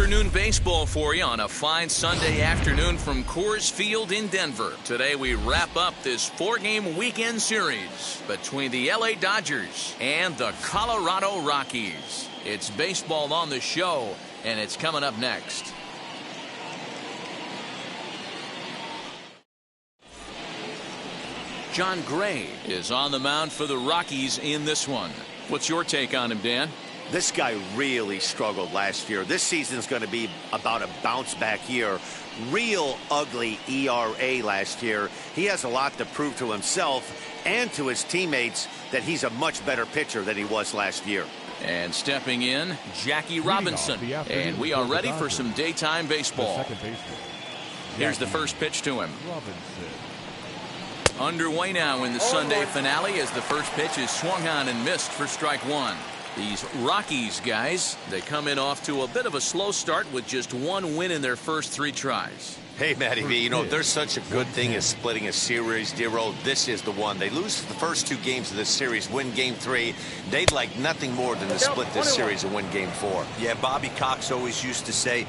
afternoon baseball for you on a fine Sunday afternoon from Coors Field in Denver. Today we wrap up this 4-game weekend series between the LA Dodgers and the Colorado Rockies. It's baseball on the show, and it's coming up next. John Gray is on the mound for the Rockies in this one. What's your take on him, Dan? This guy really struggled last year. This season's going to be about a bounce back year. Real ugly ERA last year. He has a lot to prove to himself and to his teammates that he's a much better pitcher than he was last year. And stepping in, Jackie Robinson. And we are ready for some daytime baseball. Here's the first pitch to him. Underway now in the Sunday finale as the first pitch is swung on and missed for strike one. These Rockies guys, they come in off to a bit of a slow start with just one win in their first 3 tries. Hey, Matty V, you know, there's such a good thing as splitting a series, Dero. This is the one. They lose the first 2 games of this series, win game 3. They'd like nothing more than to split this series and win game 4. Yeah, Bobby Cox always used to say,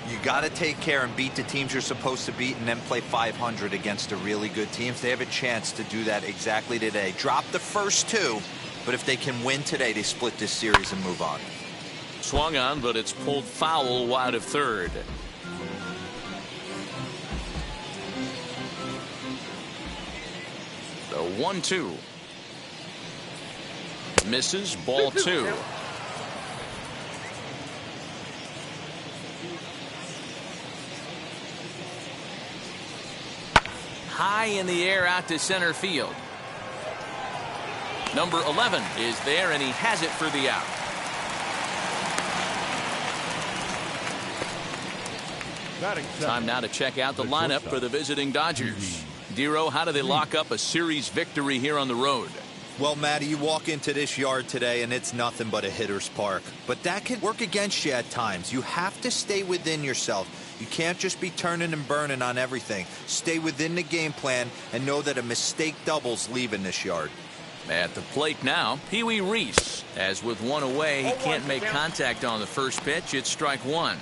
you got to take care and beat the teams you're supposed to beat and then play 500 against the really good teams. They have a chance to do that exactly today. Drop the first 2. But if they can win today, they split this series and move on. Swung on, but it's pulled foul wide of third. The 1-2. Misses, ball 2. High in the air out to center field. Number 11 is there, and he has it for the out. Time now to check out the lineup for the visiting Dodgers. Dero, how do they lock up a series victory here on the road? Well, Matty, you walk into this yard today, and it's nothing but a hitter's park. But that can work against you at times. You have to stay within yourself. You can't just be turning and burning on everything. Stay within the game plan and know that a mistake doubles leaving this yard. At the plate now, Pee Wee Reese. As with one away, he can't make contact on the first pitch. It's strike 1.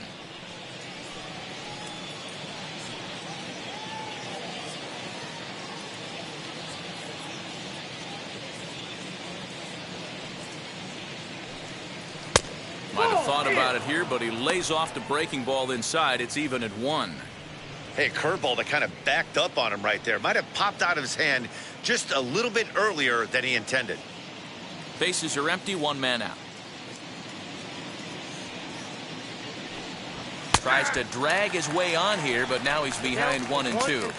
Might have thought about it here, but he lays off the breaking ball inside. It's even at 1. Hey, curveball that kind of backed up on him right there. Might have popped out of his hand just a little bit earlier than he intended. Bases are empty, 1 man out. Tries to drag his way on here, but now he's behind 1 and 2.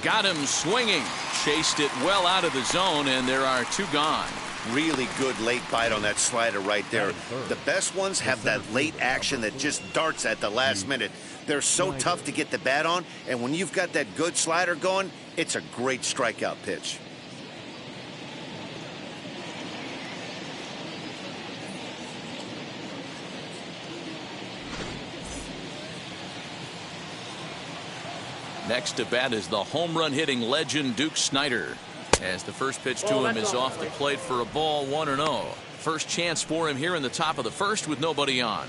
Got him swinging. Chased it well out of the zone, and there are 2 gone. Really good late bite on that slider right there. The best ones have that late action that just darts at the last minute. They're so tough to get the bat on, and when you've got that good slider going, it's a great strikeout pitch. Next to bat is the home run hitting legend Duke Snider. As the first pitch to him is off the plate for a ball, 1-0. First chance for him here in the top of the first with nobody on.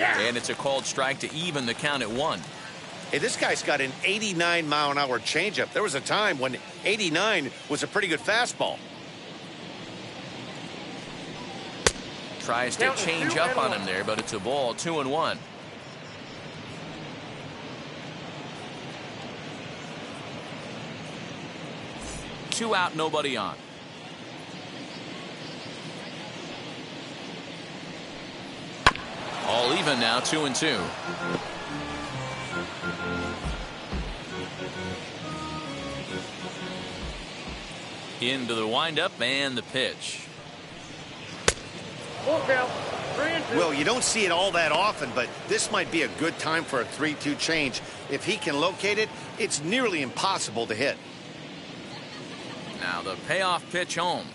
And it's a called strike to even the count at 1. Hey, this guy's got an 89-mile-an-hour changeup. There was a time when 89 was a pretty good fastball. Tries to change up on him there, but it's a ball, 2-1. Two out, nobody on. All even now, 2-2. Into the windup and the pitch. Well, you don't see it all that often, but this might be a good time for a 3-2 change. If he can locate it, it's nearly impossible to hit. Now the payoff pitch home.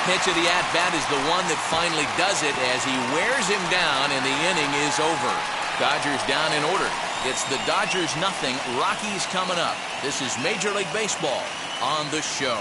pitch of the at-bat is the one that finally does it as he wears him down and the inning is over. Dodgers down in order. It's the Dodgers nothing, Rockies coming up. This is Major League Baseball on the show.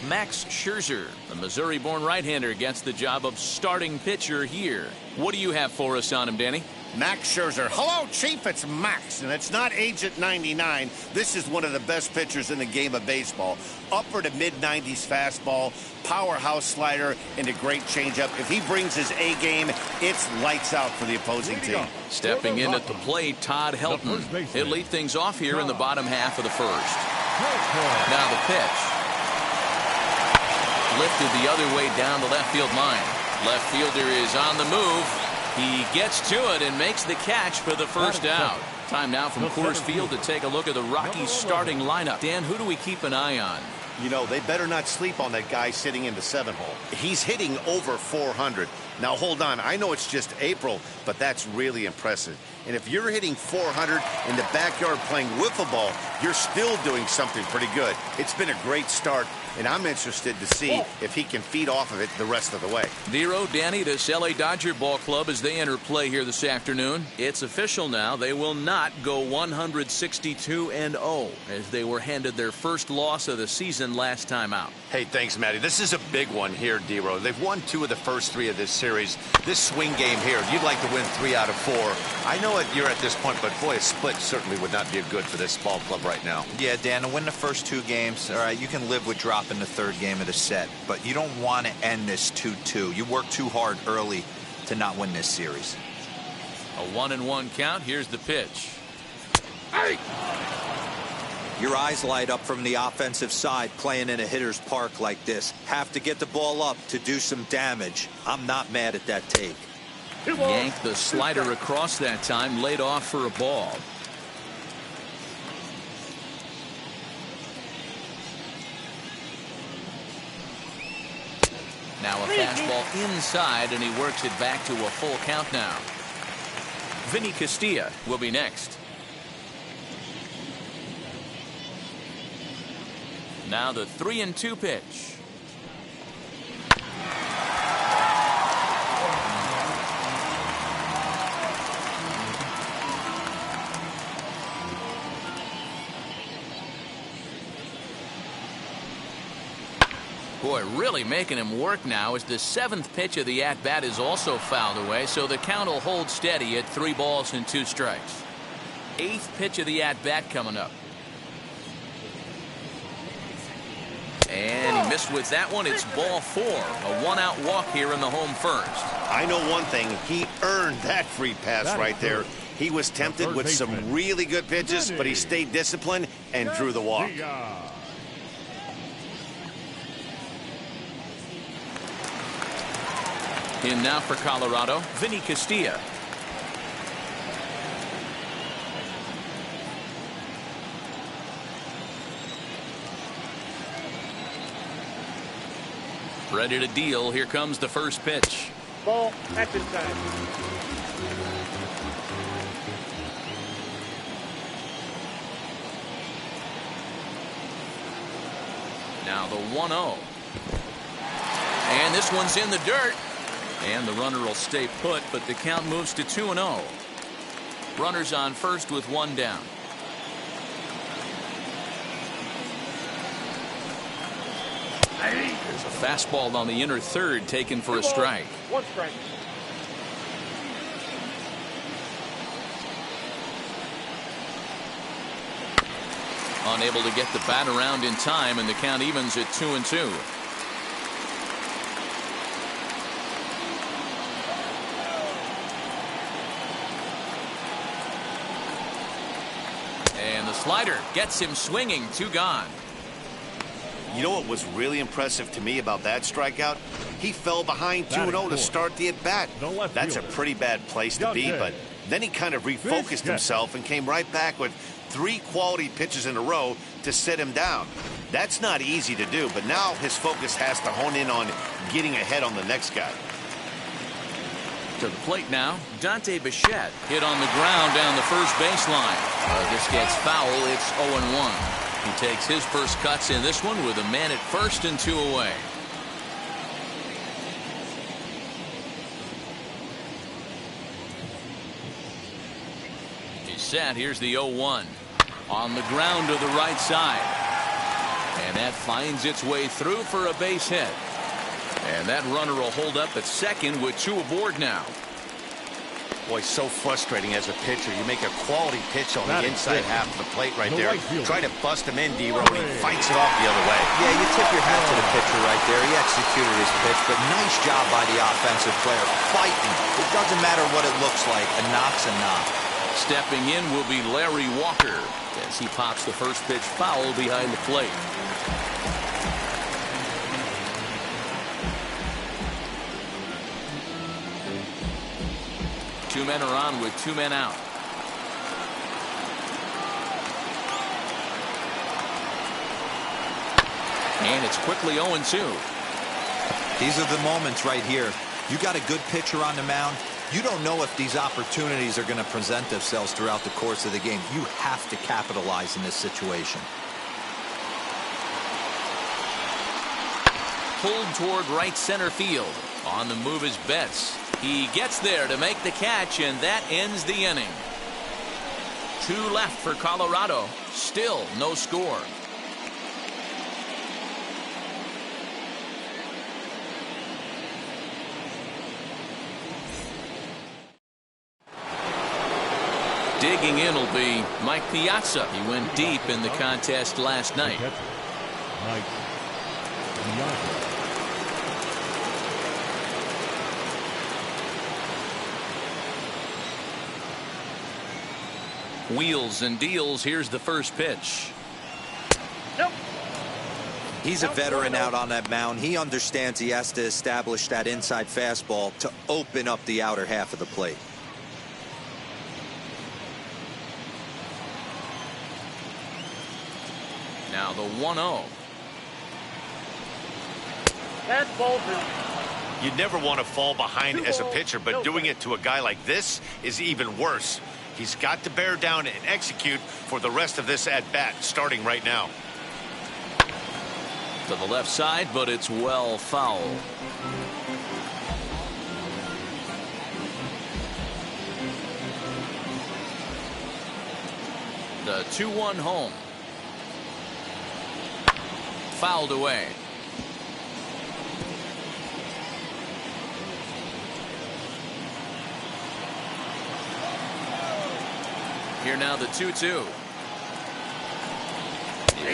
Max Scherzer, the Missouri-born right-hander, gets the job of starting pitcher here. What do you have for us on him, Danny? Max Scherzer. Hello, Chief. It's Max, and it's not Agent 99. This is one of the best pitchers in the game of baseball. Upper to mid-90s fastball, powerhouse slider, and a great changeup. If he brings his A game, it's lights out for the opposing team. Stepping in at the plate, Todd Helton. He'll lead things off here in the bottom half of the first. Now the pitch. Lifted the other way down the left field line. Left fielder is on the move. He gets to it and makes the catch for the first out. Time now from Coors Field to take a look at the Rockies starting lineup. Dan, who do we keep an eye on? You know, they better not sleep on that guy sitting in the 7-hole. He's hitting over 400. Now, hold on. I know it's just April, but that's really impressive. And if you're hitting 400 in the backyard playing wiffle ball, you're still doing something pretty good. It's been a great start, and I'm interested to see if he can feed off of it the rest of the way. Dero, Danny, this LA Dodger ball club as they enter play here this afternoon. It's official now. They will not go 162-0 as they were handed their first loss of the season last time out. Hey, thanks, Matty. This is a big one here, Dero. They've won 2 of the first 3 of this series. This swing game here, you'd like to win 3 out of 4. I know you're at this point, but boy, a split certainly would not be good for this ball club right now. Yeah, Dan, to win the first 2 games, all right, you can live with dropping the 3rd game of the set, but you don't want to end this 2-2. You work too hard early to not win this series. A 1-1 count. Here's the pitch. Hey! Your eyes light up from the offensive side playing in a hitter's park like this. Have to get the ball up to do some damage. I'm not mad at that take. Yanked the slider across that time, laid off for a ball. Now a fastball inside, and he works it back to a full count now. Vinny Castilla will be next. Now the 3-2 pitch. Boy, really making him work now as the 7th pitch of the at-bat is also fouled away, so the count will hold steady at 3 balls and 2 strikes. 8th pitch of the at-bat coming up. And he missed with that one. It's ball 4. A 1-out walk here in the home first. I know one thing. He earned that free pass right there. He was tempted with some really good pitches, but he stayed disciplined and drew the walk. In now for Colorado, Vinny Castilla. Ready to deal. Here comes the first pitch. Ball, that's inside. Now the 1-0. And this one's in the dirt. And the runner will stay put, but the count moves to 2-0. Runners on first with 1 down. There's a fastball on the inner third taken for a strike. 1 strike. Unable to get the bat around in time, and the count evens at 2-2. And the slider gets him swinging. 2 gone. You know what was really impressive to me about that strikeout? He fell behind 2-0 to start the at-bat. That's a pretty bad place to be, but then he kind of refocused himself and came right back with 3 quality pitches in a row to sit him down. That's not easy to do, but now his focus has to hone in on getting ahead on the next guy. To the plate now, Dante Bichette hit on the ground down the first baseline. This gets foul. It's 0-1. He takes his first cuts in this one with a man at first and 2 away. He's set. Here's the 0-1. On the ground to the right side. And that finds its way through for a base hit. And that runner will hold up at second with 2 aboard now. Boy, so frustrating as a pitcher. You make a quality pitch on the inside half of the plate right there. Try to bust him in, D-Row, and he fights it off the other way. Yeah, you tip your hat to the pitcher right there. He executed his pitch, but nice job by the offensive player. Fighting. It doesn't matter what it looks like. A knock's a knock. Stepping in will be Larry Walker as he pops the first pitch foul behind the plate. Two men are on with 2 men out. And it's quickly 0-2. These are the moments right here. You got a good pitcher on the mound. You don't know if these opportunities are going to present themselves throughout the course of the game. You have to capitalize in this situation. Pulled toward right center field. On the move is Betts. He gets there to make the catch, and that ends the inning. 2 left for Colorado. Still no score. Digging in will be Mike Piazza. He went deep in the contest last night. Mike Piazza. Wheels and deals. Here's the first pitch. Nope. He's a veteran out on that mound. He understands he has to establish that inside fastball to open up the outer half of the plate. Now the 1-0. That's Bolton. You'd never want to fall behind as a pitcher, but doing it to a guy like this is even worse. He's got to bear down and execute for the rest of this at-bat, starting right now. To the left side, but it's well foul. The 2-1 home. Fouled away. Here now the 2-2.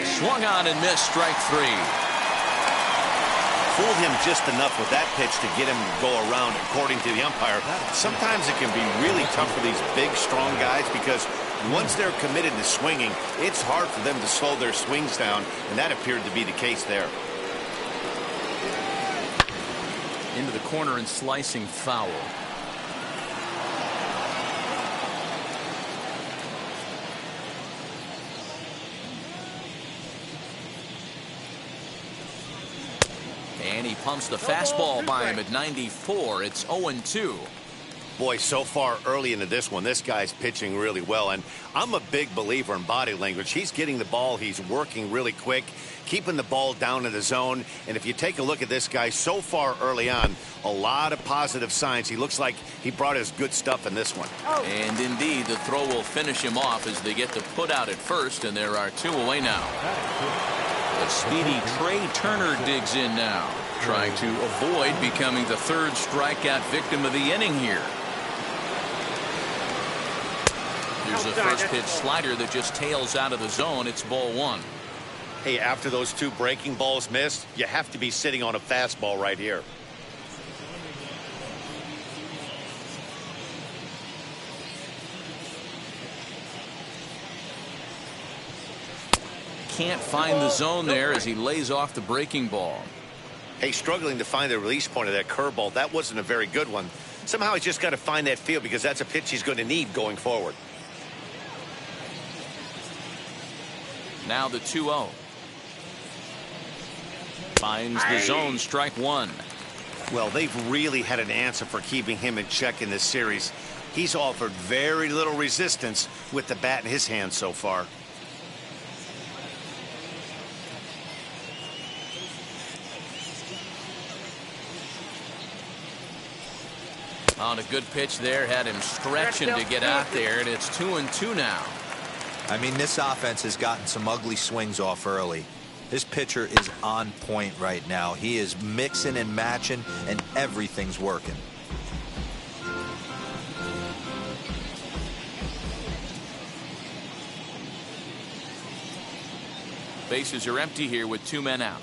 Swung on and missed, strike 3. Fooled him just enough with that pitch to get him to go around, according to the umpire. Sometimes it can be really tough for these big, strong guys because once they're committed to swinging, it's hard for them to slow their swings down, and that appeared to be the case there. Into the corner and slicing foul. And he pumps the fastball by him at 94. It's 0-2. Boy, so far early into this one, this guy's pitching really well. And I'm a big believer in body language. He's getting the ball. He's working really quick, keeping the ball down in the zone. And if you take a look at this guy so far early on, a lot of positive signs. He looks like he brought his good stuff in this one. And indeed, the throw will finish him off as they get the put out at first, and there are 2 away now. The speedy Trey Turner digs in now, trying to avoid becoming the 3rd strikeout victim of the inning here. Here's a first pitch slider that just tails out of the zone. It's ball 1. Hey, after those 2 breaking balls missed, you have to be sitting on a fastball right here. Can't find the zone there as he lays off the breaking ball. Hey, struggling to find the release point of that curveball. That wasn't a very good one. Somehow he's just got to find that feel because that's a pitch he's going to need going forward. Now the 2-0. Finds the zone, strike 1. Well, they've really had an answer for keeping him in check in this series. He's offered very little resistance with the bat in his hand so far. On a good pitch there, had him stretching to get out there, and it's 2-2 now. I mean, this offense has gotten some ugly swings off early. This pitcher is on point right now. He is mixing and matching, and everything's working. Bases are empty here with 2 men out.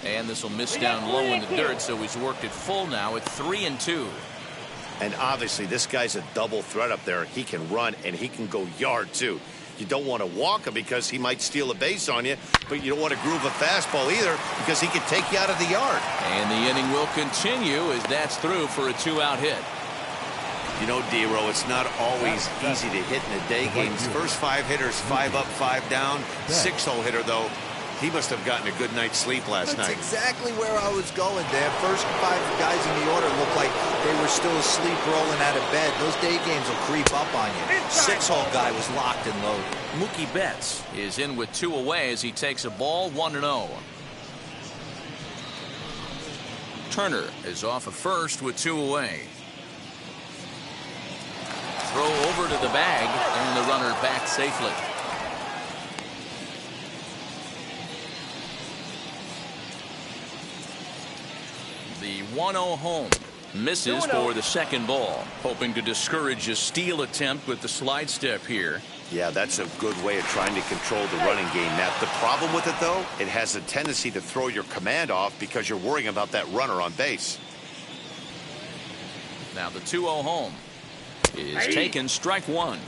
And this will miss down low in the dirt, so he's worked it full now at 3-2. And obviously, this guy's a double threat up there. He can run and he can go yard, too. You don't want to walk him because he might steal a base on you, but you don't want to groove a fastball either because he can take you out of the yard. And the inning will continue as that's through for a 2-out hit. You know, D-Row, it's not always easy to hit in the day games. First 5 hitters, 5 up, 5 down. 6-hole hitter, though, he must have gotten a good night's sleep last night. That's exactly where I was going, Dan. First 5 guys in the order looked like they were still asleep rolling out of bed. Those day games will creep up on you. 6-hole guy was locked and loaded. Mookie Betts is in with 2 away as he takes a ball 1-0. Turner is off at first with 2 away. Throw over to the bag and the runner back safely. The 1-0 home misses for the second ball, hoping to discourage a steal attempt with the slide step here. Yeah, that's a good way of trying to control the running game. Now, the problem with it, though, it has a tendency to throw your command off because you're worrying about that runner on base. Now the 2-0 home is taken, strike 1.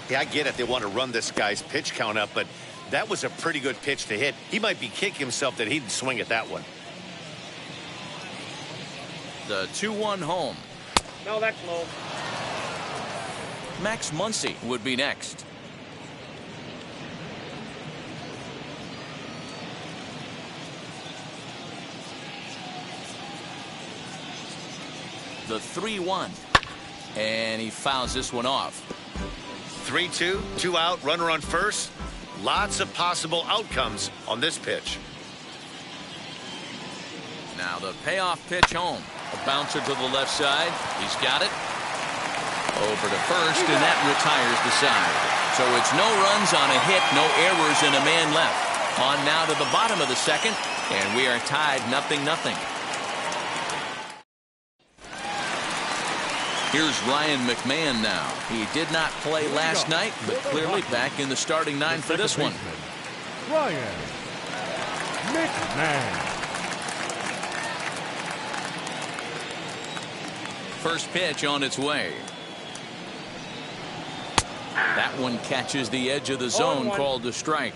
Yeah, I get it. They want to run this guy's pitch count up, but that was a pretty good pitch to hit. He might be kicking himself that he didn't swing at that one. The 2-1 home. No, that's low. Max Muncy would be next. The 3-1. And he fouls this one off. 3-2, 2 out, runner on first. Lots of possible outcomes on this pitch. Now the payoff pitch home. A bouncer to the left side. He's got it. Over to first, and that retires the side. So it's no runs on a hit, no errors, and a man left. On now to the bottom of the second, and we are tied 0-0. Here's Ryan McMahon now. He did not play last night, but clearly back in the starting 9 for this one. Ryan McMahon. First pitch on its way. That one catches the edge of the zone, called a strike.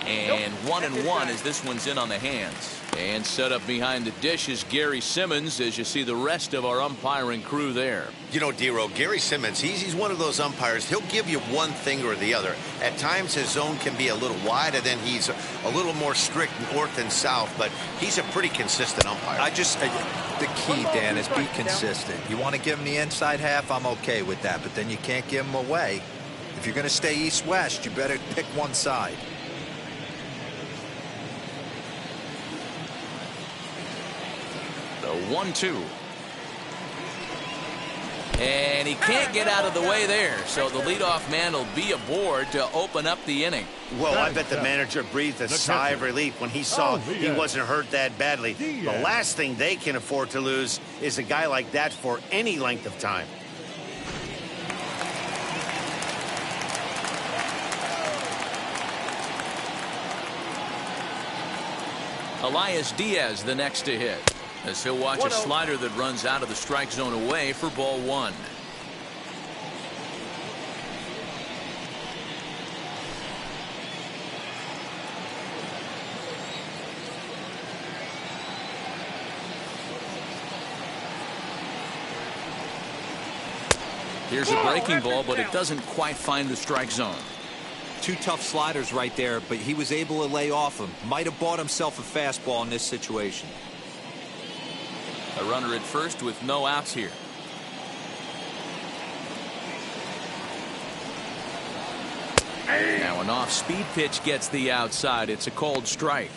And 1-1 as this one's in on the hands. And set up behind the dish is Gary Simmons as you see the rest of our umpiring crew there. You know, D-Row, Gary Simmons, he's one of those umpires. He'll give you one thing or the other. At times his zone can be a little wide, and then he's a little more strict north and south, but he's a pretty consistent umpire. The key, Dan, is be consistent. You want to give him the inside half, I'm okay with that, but then you can't give him away. If you're going to stay east-west, you better pick one side. The 1-2. And he can't get out of the way there, so the leadoff man will be aboard to open up the inning. Well, I bet the manager breathed a sigh of relief when he saw he wasn't hurt that badly. The last thing they can afford to lose is a guy like that for any length of time. Elias Diaz the next to hit, as he'll watch a slider that runs out of the strike zone away for ball 1. Here's a breaking ball, but it doesn't quite find the strike zone. Two tough sliders right there, but he was able to lay off them. Might have bought himself a fastball in this situation. A runner at first with no outs here. Now an off-speed pitch gets the outside. It's a called strike.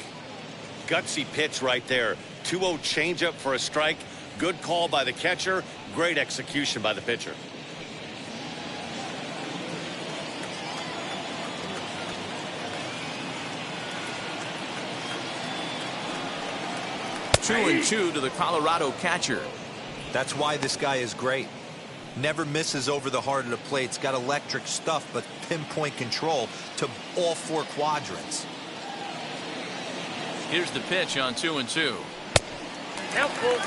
Gutsy pitch right there. 2-0 changeup for a strike. Good call by the catcher. Great execution by the pitcher. Two and two to the Colorado catcher. That's why this guy is great. Never misses over the heart of the plate. It's got electric stuff, but pinpoint control to all four quadrants. Here's the pitch on 2-2. Helpful.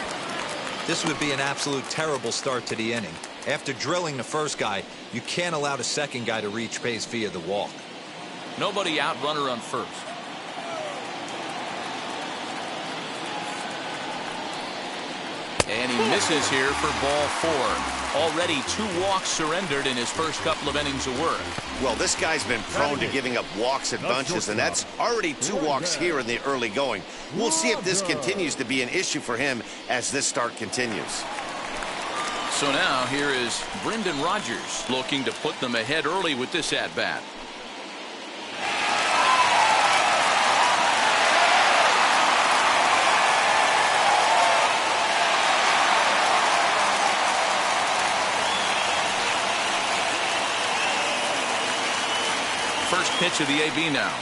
This would be an absolute terrible start to the inning. After drilling the first guy, you can't allow the second guy to reach base via the walk. Nobody out, runner on first. And he misses here for ball 4. Already 2 walks surrendered in his first couple of innings of work. Well, this guy's been prone to giving up walks at bunches, and that's already 2 walks here in the early going. We'll see if this continues to be an issue for him as this start continues. So now here is Brendan Rodgers looking to put them ahead early with this at-bat. First pitch of the AB now.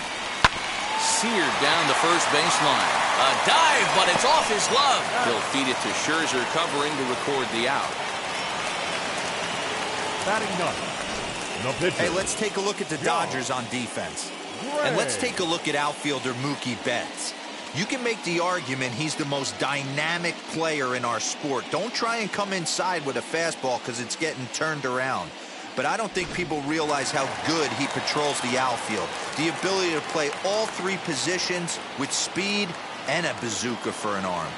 Seared down the first baseline. A dive, but it's off his glove. He'll feed it to Scherzer, covering to record the out. Batting ninth, the pitcher. Hey, let's take a look at the Dodgers on defense. And let's take a look at outfielder Mookie Betts. You can make the argument he's the most dynamic player in our sport. Don't try and come inside with a fastball because it's getting turned around. But I don't think people realize how good he patrols the outfield. The ability to play all 3 positions with speed and a bazooka for an arm.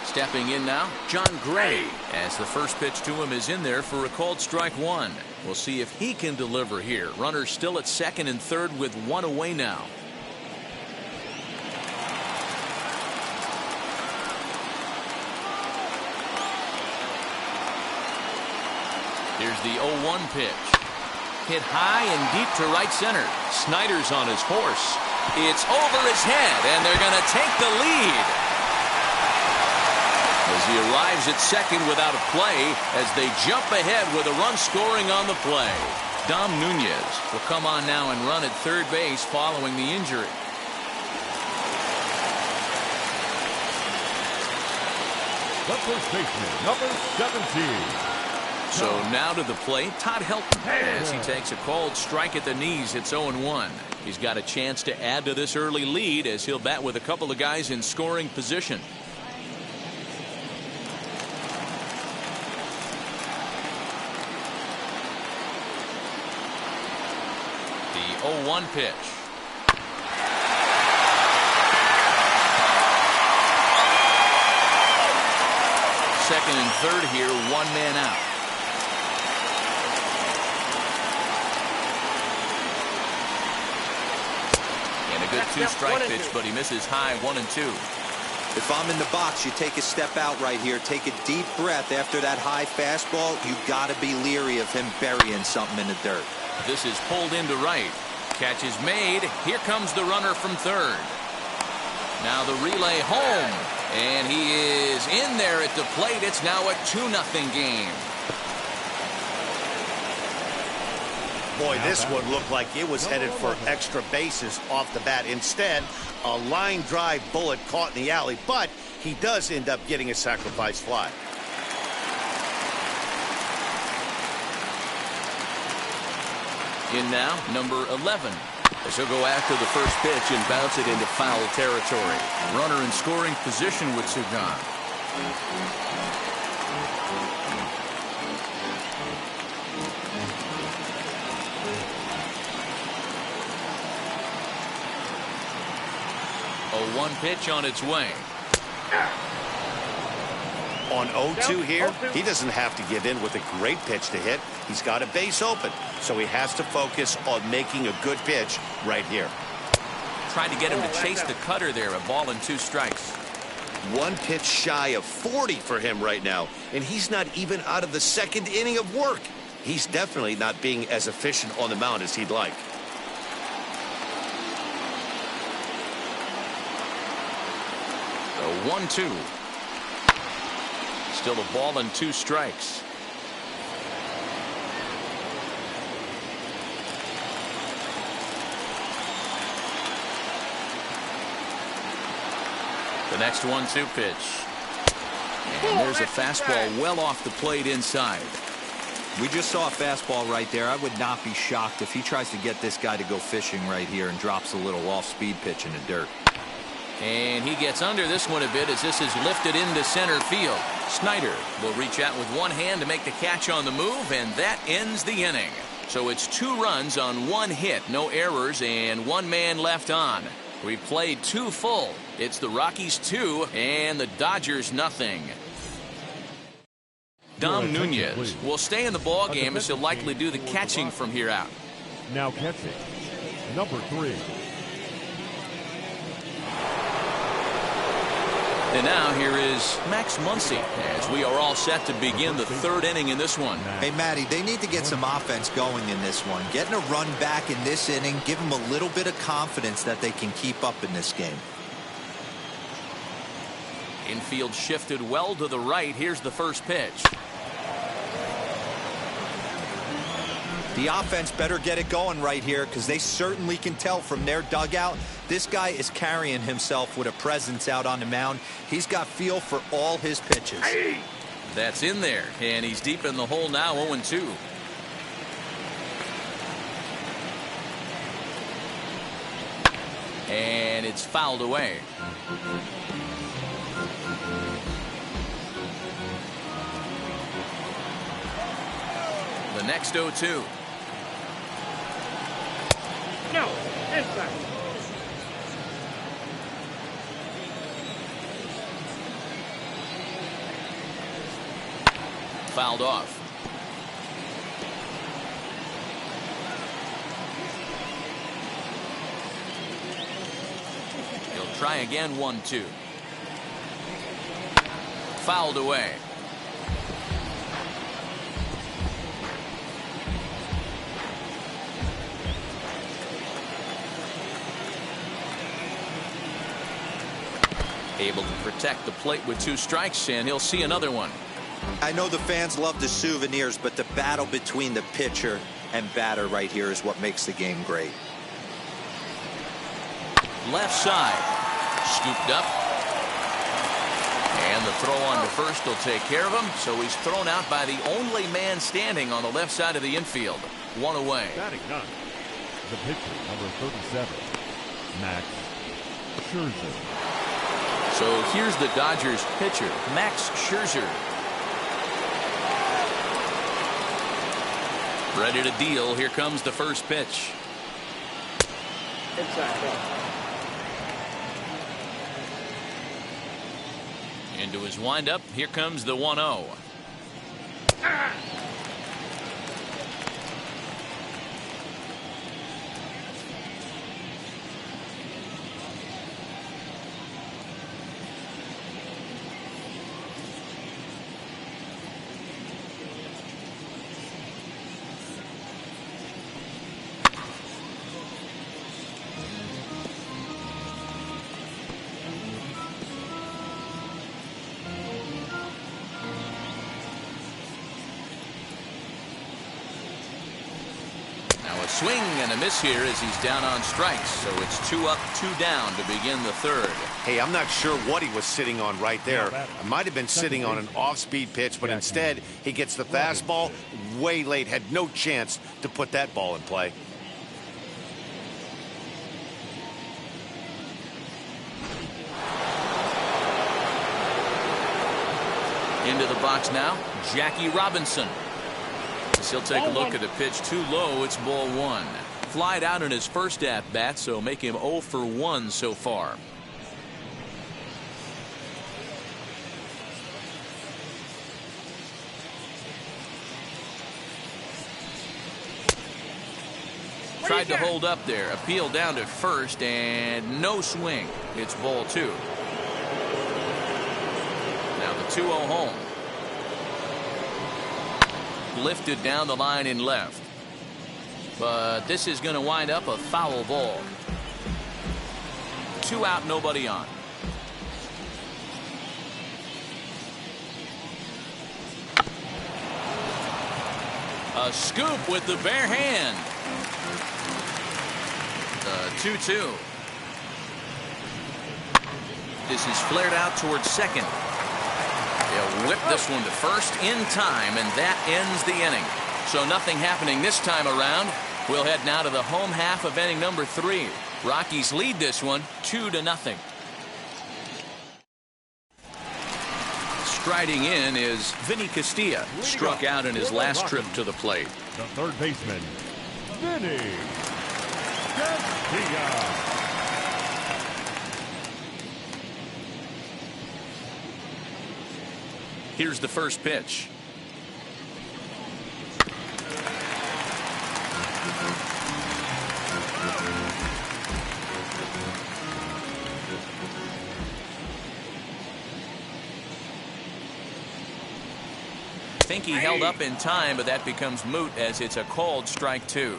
Stepping in now, John Gray, as the first pitch to him is in there for a called strike 1. We'll see if he can deliver here. Runners still at second and third with 1 away now. Here's the 0-1 pitch. Hit high and deep to right center. Snyder's on his horse. It's over his head, and they're going to take the lead. As he arrives at second without a play, as they jump ahead with a run scoring on the play. Dom Nunez will come on now and run at third base following the injury. The first baseman, number 17. So now to the plate, Todd Helton, as he takes a called strike at the knees. It's 0-1. He's got a chance to add to this early lead as he'll bat with a couple of guys in scoring position. The 0-1 pitch. Second and third here, 1 man out. Good 2-strike pitch, but he misses high 1 and 2. If I'm in the box, you take a step out right here. Take a deep breath after that high fastball. You've got to be leery of him burying something in the dirt. This is pulled into right. Catch is made. Here comes the runner from third. Now the relay home. And he is in there at the plate. It's now a 2-0 game. Boy, this one looked like it was headed for extra bases off the bat. Instead, a line drive bullet caught in the alley, but he does end up getting a sacrifice fly. In now, number 11. As he'll go after the first pitch and bounce it into foul territory. Runner in scoring position with Sugan. A 1 pitch on its way. On 0-2 here, he doesn't have to give in with a great pitch to hit. He's got a base open, so he has to focus on making a good pitch right here. Trying to get him to chase the cutter there. A ball and 2 strikes. One pitch shy of 40 for him right now, and he's not even out of the 2nd inning of work. He's definitely not being as efficient on the mound as he'd like. So 1-2. Still a ball and 2 strikes. The next 1-2 pitch. And there's a fastball well off the plate inside. We just saw a fastball right there. I would not be shocked if he tries to get this guy to go fishing right here and drops a little off-speed pitch in the dirt. And he gets under this one a bit as this is lifted into center field. Snyder will reach out with one hand to make the catch on the move, and that ends the inning. So it's 2 runs on 1 hit, no errors, and 1 man left on. We've played 2 full. It's the Rockies 2 and the Dodgers nothing. Dom Nunez will stay in the ball game as he'll likely do the catching from here out. Now catching, number 3. And now here is Max Muncy as we are all set to begin the 3rd inning in this one. Hey, Matty, they need to get some offense going in this one. Getting a run back in this inning, give them a little bit of confidence that they can keep up in this game. Infield shifted well to the right. Here's the first pitch. The offense better get it going right here because they certainly can tell from their dugout this guy is carrying himself with a presence out on the mound. He's got feel for all his pitches. That's in there, and he's deep in the hole now, 0-2. And it's fouled away. The next 0-2. No, inside. Fouled off. He'll try again, 1-2. Fouled away. Able to protect the plate with 2 strikes, and he'll see another one. I know the fans love the souvenirs, but the battle between the pitcher and batter right here is what makes the game great. Left side. Scooped up. And the throw on to first will take care of him, so he's thrown out by the only man standing on the left side of the infield. 1 away. Batting 9. The pitcher, number 37, Max Scherzer. So here's the Dodgers pitcher, Max Scherzer. Ready to deal. Here comes the first pitch. Into his windup. Here comes the 1-0. Swing and a miss here as he's down on strikes. So it's 2 up, 2 down to begin the 3rd. Hey, I'm not sure what he was sitting on right there. It might have been sitting on an off-speed pitch, but instead he gets the fastball way late. Had no chance to put that ball in play. Into the box now, Jackie Robinson. He'll take a look at the pitch too low. It's ball 1. Flied out in his first at bat, so make him 0 for 1 so far. tried to hold up there. Appeal down to first and no swing. It's ball 2. Now the 2-0 home. Lifted down the line in left. But this is going to wind up a foul ball. 2 out, nobody on. A scoop with the bare hand. The 2-2. This is flared out towards second. They'll whip this one to first in time, and that ends the inning. So nothing happening this time around. We'll head now to the home half of inning number 3. Rockies lead this one 2-0. Striding in is Vinny Castilla, struck out in his last trip to the plate. The third baseman, Vinny Castilla. Here's the first pitch. I think he held up in time, but that becomes moot as it's a called strike 2.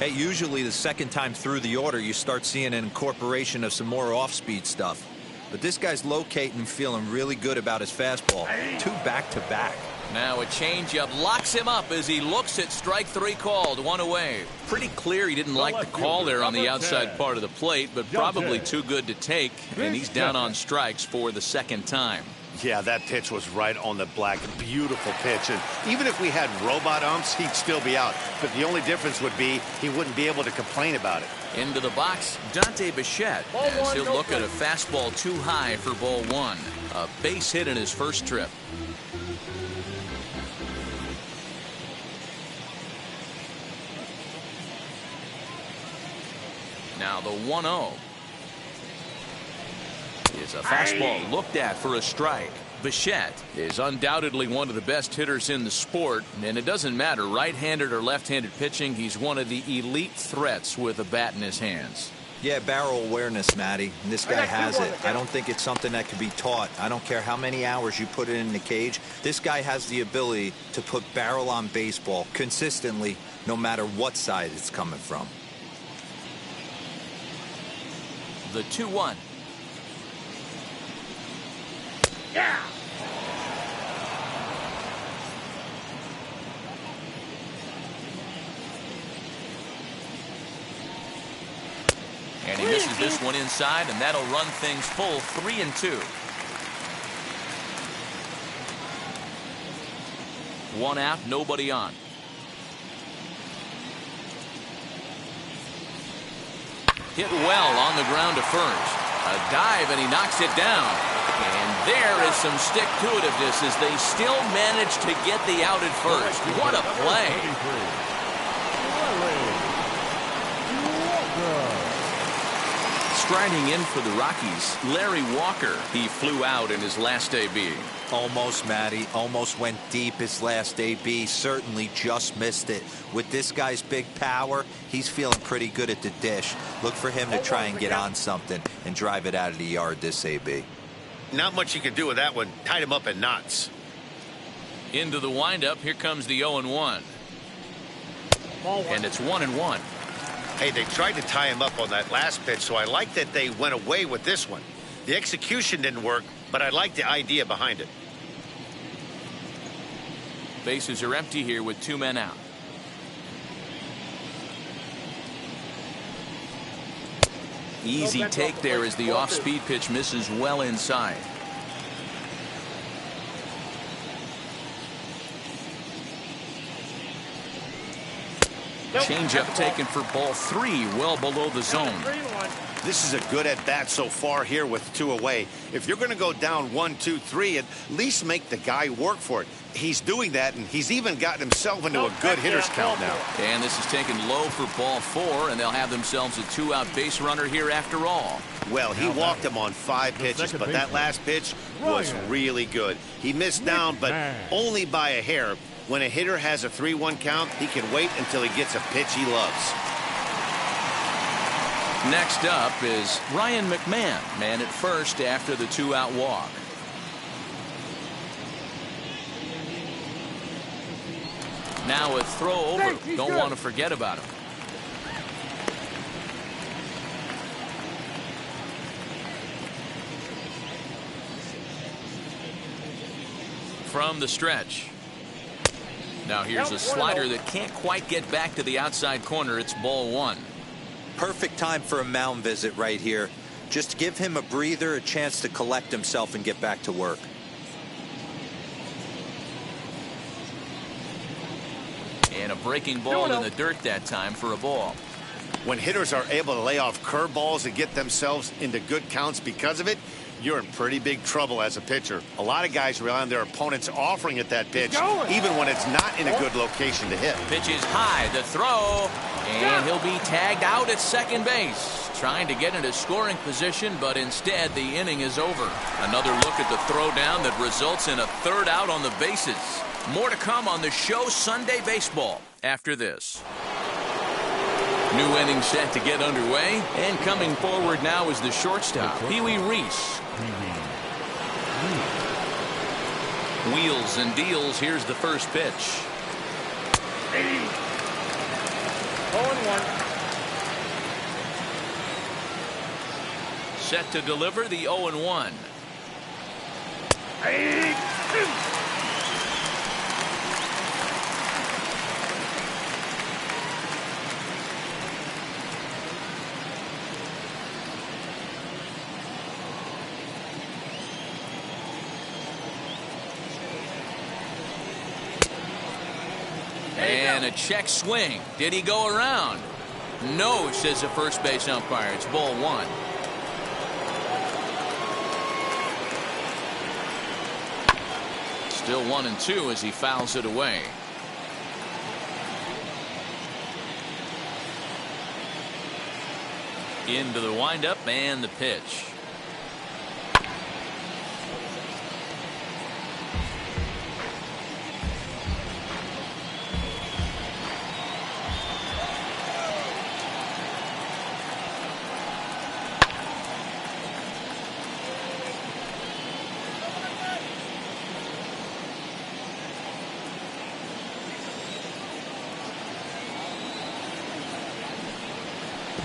Hey, usually the second time through the order you start seeing an incorporation of some more off-speed stuff. But this guy's locating and feeling really good about his fastball. 2 back-to-back. Now a changeup locks him up as he looks at strike 3 called. 1 away. Pretty clear he didn't like the call there on the outside part of the plate, but probably too good to take, and he's down on strikes for the second time. Yeah, that pitch was right on the black. Beautiful pitch. And even if we had robot umps, he'd still be out. But the only difference would be he wouldn't be able to complain about it. Into the box, Dante Bichette, as he'll look at a fastball too high for ball 1. A base hit in his first trip. Now the 1-0. Is a fastball looked at for a strike. Bichette is undoubtedly one of the best hitters in the sport, and it doesn't matter right-handed or left-handed pitching. He's one of the elite threats with a bat in his hands. Yeah, barrel awareness, Matty. And this guy has it. I don't think it's something that can be taught. I don't care how many hours you put it in the cage. This guy has the ability to put barrel on baseball consistently, no matter what side it's coming from. The 2-1. Yeah. And he misses this one inside, and that'll run things full 3-2. 1 out, nobody on. Hit well on the ground to first. A dive, and he knocks it down. And there is some stick-to-itiveness as they still manage to get the out at first. What a play. Striding in for the Rockies, Larry Walker. He flew out in his last AB. Almost, Matty. Almost went deep his last AB. Certainly just missed it. With this guy's big power, he's feeling pretty good at the dish. Look for him to try and get on something and drive it out of the yard this AB. Not much you could do with that one. Tied him up in knots. Into the windup. Here comes the 0-1. And it's 1-1. Hey, they tried to tie him up on that last pitch, so I like that they went away with this one. The execution didn't work, but I like the idea behind it. Bases are empty here with 2 men out. Easy take there as the off-speed pitch misses well inside. Changeup taken for ball 3, well below the zone. This is a good at-bat so far here with 2 away. If you're going to go down 1, 2, 3, at least make the guy work for it. He's doing that, and he's even gotten himself into a good hitter's count now. And this is taken low for ball 4, and they'll have themselves a 2-out base runner here after all. Well, he walked him on 5 pitches, but that last pitch was really good. He missed down, but only by a hair. When a hitter has a 3-1 count, he can wait until he gets a pitch he loves. Next up is Ryan McMahon, man at first after the 2-out walk. Now a throw over. Don't want to forget about him. From the stretch. Now here's a slider that can't quite get back to the outside corner. It's ball 1. Perfect time for a mound visit right here. Just give him a breather, a chance to collect himself and get back to work. And a breaking ball in the dirt that time for a ball. When hitters are able to lay off curveballs and get themselves into good counts because of it, you're in pretty big trouble as a pitcher. A lot of guys rely on their opponents offering at that pitch, even when it's not in a good location to hit. Pitch is high, the throw, and he'll be tagged out at second base. Trying to get into scoring position, but instead the inning is over. Another look at the throwdown that results in a 3rd out on the bases. More to come on the show Sunday Baseball after this. New inning set to get underway, and coming forward now is the shortstop, Pee Wee Reese. Wheels and deals. Here's the first pitch. 0-1. Set to deliver the 0-1. And a check swing. Did he go around? No, says the first base umpire. It's ball 1. Still 1-2 as he fouls it away. Into the windup and the pitch.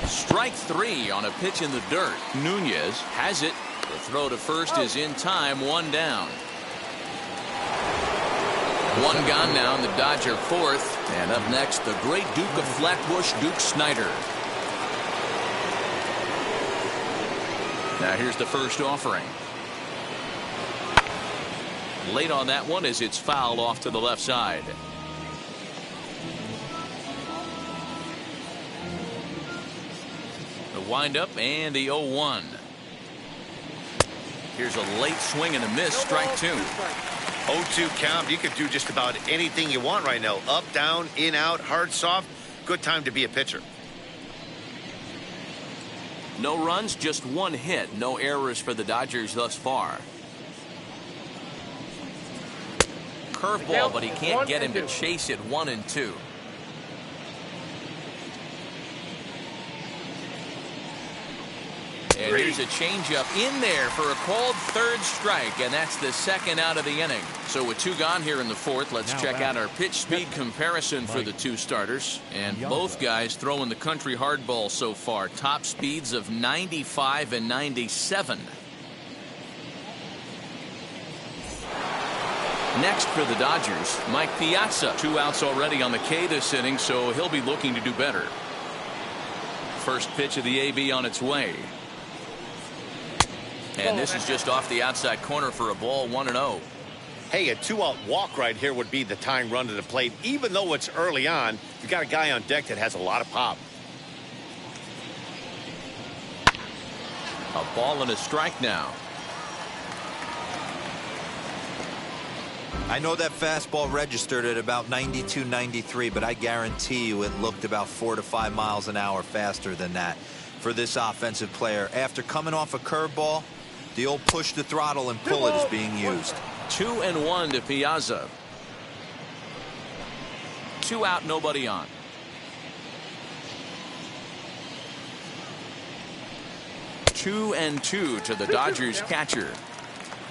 Strike 3 on a pitch in the dirt. Nunez has it. The throw to first is in time. 1 down. 1 gone now in the Dodger 4th. And up next, the great Duke of Flatbush, Duke Snider. Now here's the first offering. Late on that one as it's fouled off to the left side. Windup and the 0-1. Here's a late swing and a miss. Strike 2. 0-2 count. You could do just about anything you want right now. Up, down, in, out, hard, soft. Good time to be a pitcher. No runs, just 1 hit. No errors for the Dodgers thus far. Curveball, but he can't get him to chase it. 1-2. And here's a changeup in there for a called 3rd strike, and that's the 2nd out of the inning. So with 2 gone here in the 4th, let's check out our pitch speed comparison for the 2 starters. And both guys throwing the country hardball so far. Top speeds of 95 and 97. Next for the Dodgers, Mike Piazza. 2 outs already on the K this inning, so he'll be looking to do better. First pitch of the AB on its way. And this is just off the outside corner for a ball. 1-0. Hey, a 2-out walk right here would be the tying run to the plate. Even though it's early on, you got a guy on deck that has a lot of pop. A ball and a strike now. I know that fastball registered at about 92, 93, but I guarantee you it looked about 4 to 5 miles an hour faster than that for this offensive player. After coming off a curveball, the old push the throttle and pull it is being used. 2-1 to Piazza. 2 out, nobody on. 2-2 to the Dodgers catcher.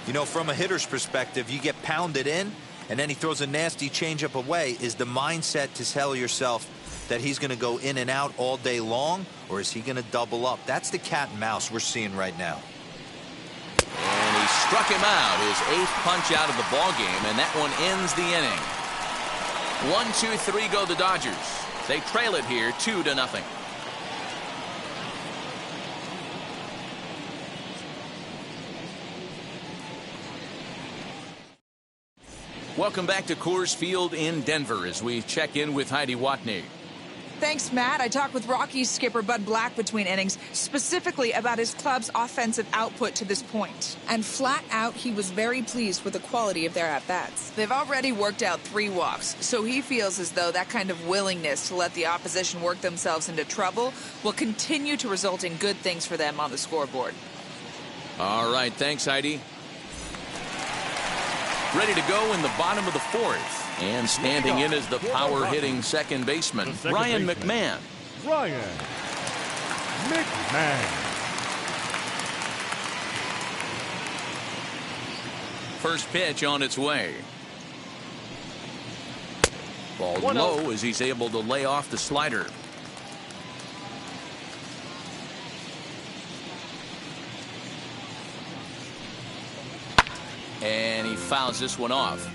You know, from a hitter's perspective, you get pounded in, and then he throws a nasty changeup away. Is the mindset to tell yourself that he's going to go in and out all day long, or is he going to double up? That's the cat and mouse we're seeing right now. And he struck him out, his 8th punch out of the ball game, and that one ends the inning. 1-2-3 go the Dodgers. They trail it here 2-0. Welcome back to Coors Field in Denver as we check in with Heidi Watney. Thanks, Matt. I talked with Rockies skipper Bud Black between innings, specifically about his club's offensive output to this point. And flat out, he was very pleased with the quality of their at-bats. They've already worked out 3 walks, so he feels as though that kind of willingness to let the opposition work themselves into trouble will continue to result in good things for them on the scoreboard. All right, thanks, Heidi. Ready to go in the bottom of the 4th. And standing in is the power-hitting second baseman, Ryan McMahon. Ryan McMahon. First pitch on its way. Ball low as he's able to lay off the slider. And he fouls this one off.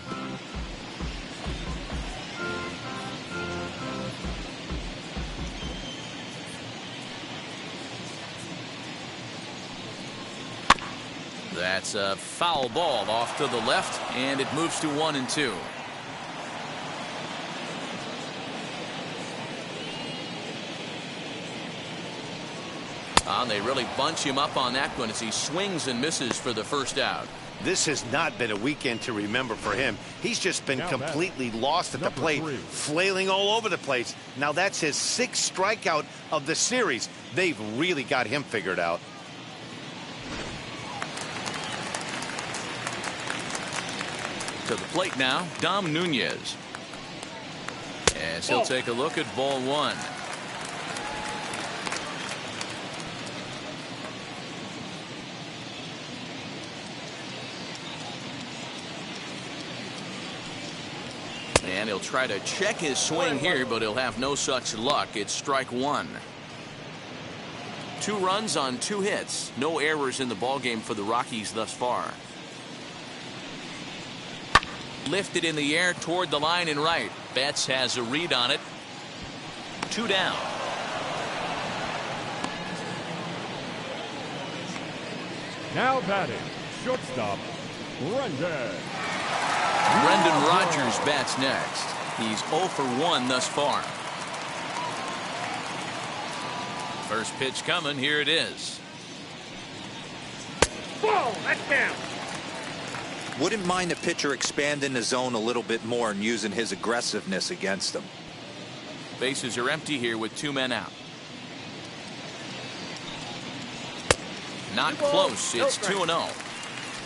That's a foul ball off to the left, and it moves to 1-2. They really bunch him up on that one as he swings and misses for the first out. This has not been a weekend to remember for him. He's just been completely lost at the plate, flailing all over the place. Now that's his 6th strikeout of the series. They've really got him figured out. To the plate now, Dom Nunez. As he'll take a look at ball 1. And he'll try to check his swing here, but he'll have no such luck. It's strike 1. 2 runs on 2 hits. No errors in the ballgame for the Rockies thus far. Lifted in the air toward the line and right. Betts has a read on it. 2 down. Now batting, shortstop, Brendan Rodgers bats next. He's 0 for 1 thus far. First pitch coming. Here it is. Ball, that's down. Wouldn't mind a pitcher expanding the zone a little bit more and using his aggressiveness against them. Bases are empty here with 2 men out. Not close. It's 2-0.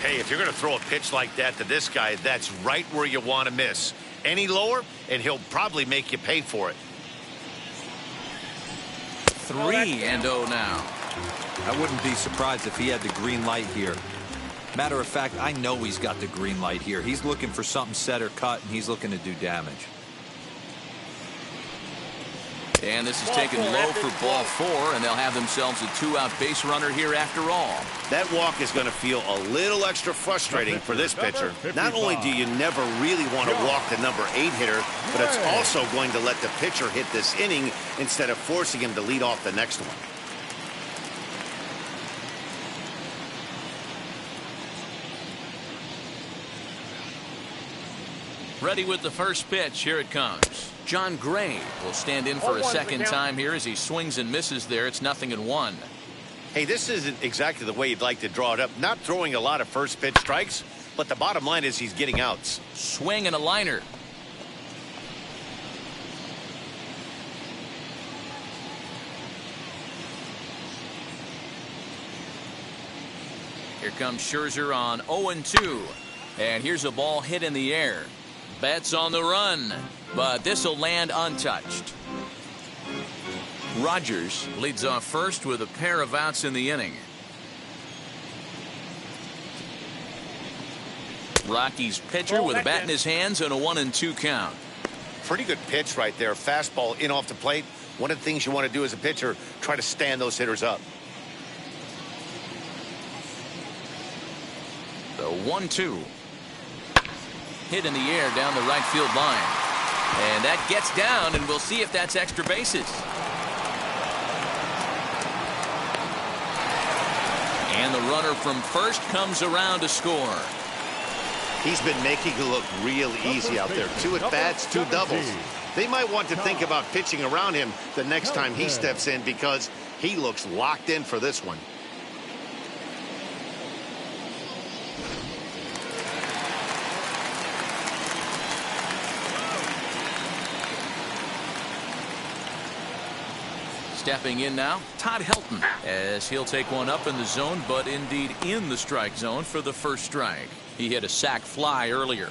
Hey, if you're going to throw a pitch like that to this guy, that's right where you want to miss. Any lower, and he'll probably make you pay for it. 3-0 now. I wouldn't be surprised if he had the green light here. Matter of fact, I know he's got the green light here. He's looking for something set or cut, and he's looking to do damage. And this is taken low for ball 4, and they'll have themselves a 2-out base runner here after all. That walk is going to feel a little extra frustrating for this pitcher. Not only do you never really want to walk the number 8 hitter, but it's also going to let the pitcher hit this inning instead of forcing him to lead off the next one. Ready with the first pitch. Here it comes. John Gray will stand in for a second time here as he swings and misses there. It's 0-1. Hey, this isn't exactly the way you'd like to draw it up. Not throwing a lot of first pitch strikes, but the bottom line is he's getting outs. Swing and a liner. Here comes Scherzer on 0-2. And here's a ball hit in the air. Betts on the run, but this will land untouched. Rodgers leads off first with a pair of outs in the inning. Rockies pitcher with a bat in his hands and a 1-2 count. Pretty good pitch right there. Fastball in off the plate. One of the things you want to do as a pitcher, try to stand those hitters up. The 1-2. Hit in the air down the right field line. And that gets down, and we'll see if that's extra bases. And the runner from first comes around to score. He's been making it look real easy out there. 2 at-bats, 2 doubles. They might want to think about pitching around him the next time he steps in because he looks locked in for this one. Stepping in now, Todd Helton, as he'll take one up in the zone, but indeed in the strike zone for the first strike. He hit a sac fly earlier.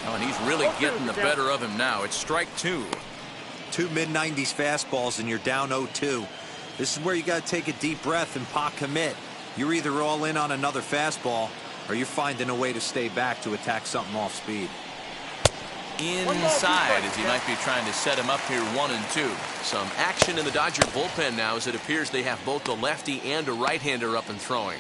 Oh, and he's really getting the better of him now. It's strike 2. 2 mid-90s fastballs and you're down 0-2. This is where you got to take a deep breath and pot commit. You're either all in on another fastball or you're finding a way to stay back to attack something off speed. Inside, as he might be trying to set him up here 1-2. Some action in the Dodger bullpen now, as it appears they have both a lefty and a right-hander up and throwing.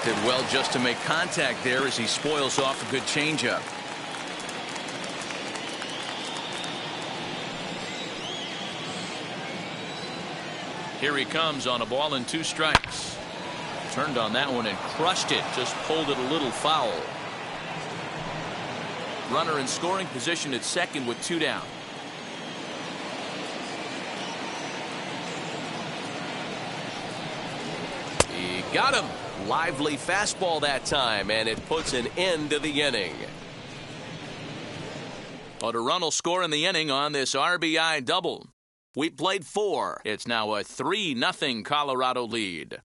Did well just to make contact there as he spoils off a good changeup. Here he comes on a ball and 2 strikes. Turned on that one and crushed it. Just pulled it a little foul. Runner in scoring position at second with 2 down. He got him. Lively fastball that time, and it puts an end to the inning. But a run will score in the inning on this RBI double. We played 4. It's now a 3-0 Colorado lead.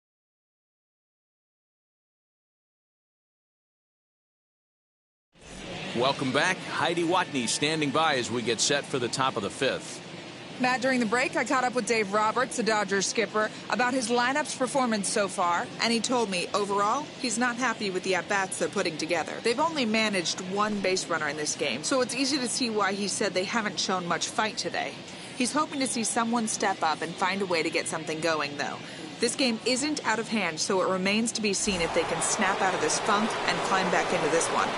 Welcome back. Heidi Watney standing by as we get set for the top of the 5th. Matt, during the break, I caught up with Dave Roberts, the Dodgers skipper, about his lineup's performance so far, and he told me, overall, he's not happy with the at-bats they're putting together. They've only managed 1 base runner in this game, so it's easy to see why he said they haven't shown much fight today. He's hoping to see someone step up and find a way to get something going, though. This game isn't out of hand, so it remains to be seen if they can snap out of this funk and climb back into this one.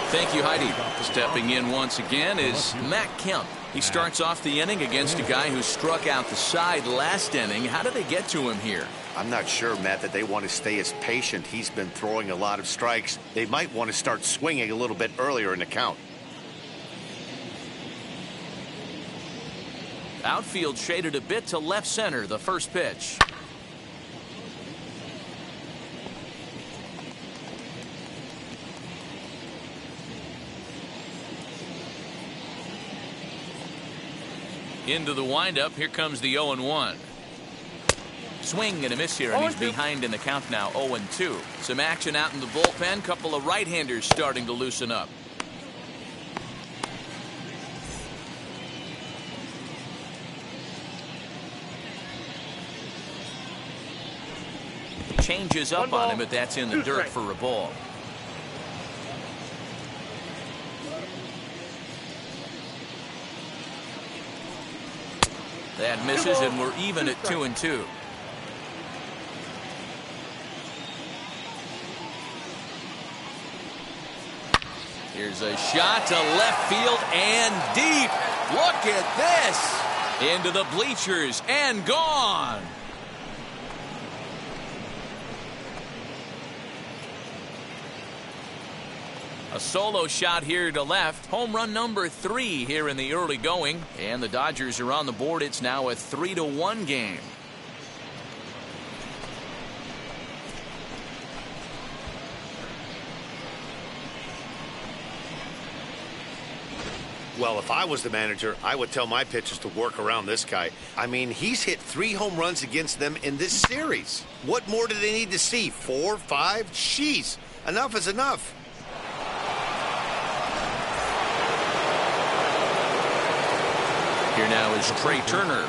Thank you, Heidi. Stepping in once again is Matt Kemp. He starts off the inning against a guy who struck out the side last inning. How did they get to him here? I'm not sure, Matt, that they want to stay as patient. He's been throwing a lot of strikes. They might want to start swinging a little bit earlier in the count. Outfield shaded a bit to left center, the first pitch. Into the windup, here comes the 0-1. Swing and a miss here, and he's behind in the count now, 0-2. Some action out in the bullpen, couple of right-handers starting to loosen up. Changes up on him, but that's in the dirt for a ball. That misses, and we're even at 2-2. Here's a shot to left field and deep. Look at this. Into the bleachers and gone. A solo shot here to left. Home run number 3 here in the early going. And the Dodgers are on the board. It's now a 3-1 game. Well, if I was the manager, I would tell my pitchers to work around this guy. I mean, he's hit 3 home runs against them in this series. What more do they need to see? 4, 5? Jeez, enough is enough. Here now is Trey Turner.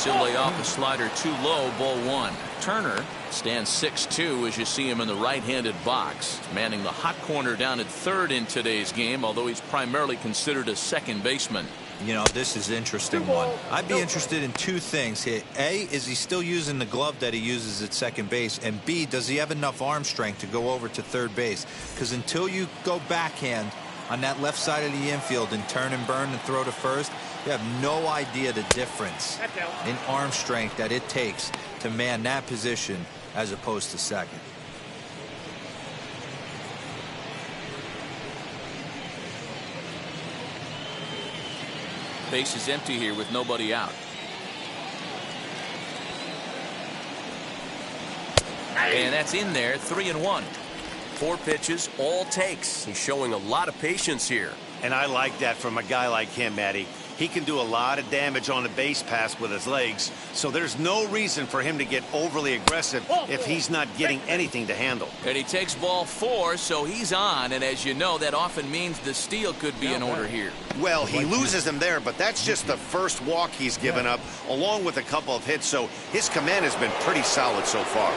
He'll lay off a slider too low, ball 1. Turner stands 6'2" as you see him in the right-handed box, manning the hot corner down at third in today's game, although he's primarily considered a second baseman. You know, this is an interesting one. I'd be interested in 2 things here. A, is he still using the glove that he uses at second base? And B, does he have enough arm strength to go over to third base? Because until you go backhand on that left side of the infield and turn and burn and throw to first, you have no idea the difference in arm strength that it takes to man that position as opposed to second. Base is empty here with nobody out. And that's in there, 3-1. 4 pitches, all takes. He's showing a lot of patience here. And I like that from a guy like him, Matty. He can do a lot of damage on the base pass with his legs, so there's no reason for him to get overly aggressive if he's not getting anything to handle. And he takes ball 4, so he's on, and as you know, that often means the steal could be in order here. Well, he loses him there, but that's just the first walk he's given up, along with a couple of hits, so his command has been pretty solid so far.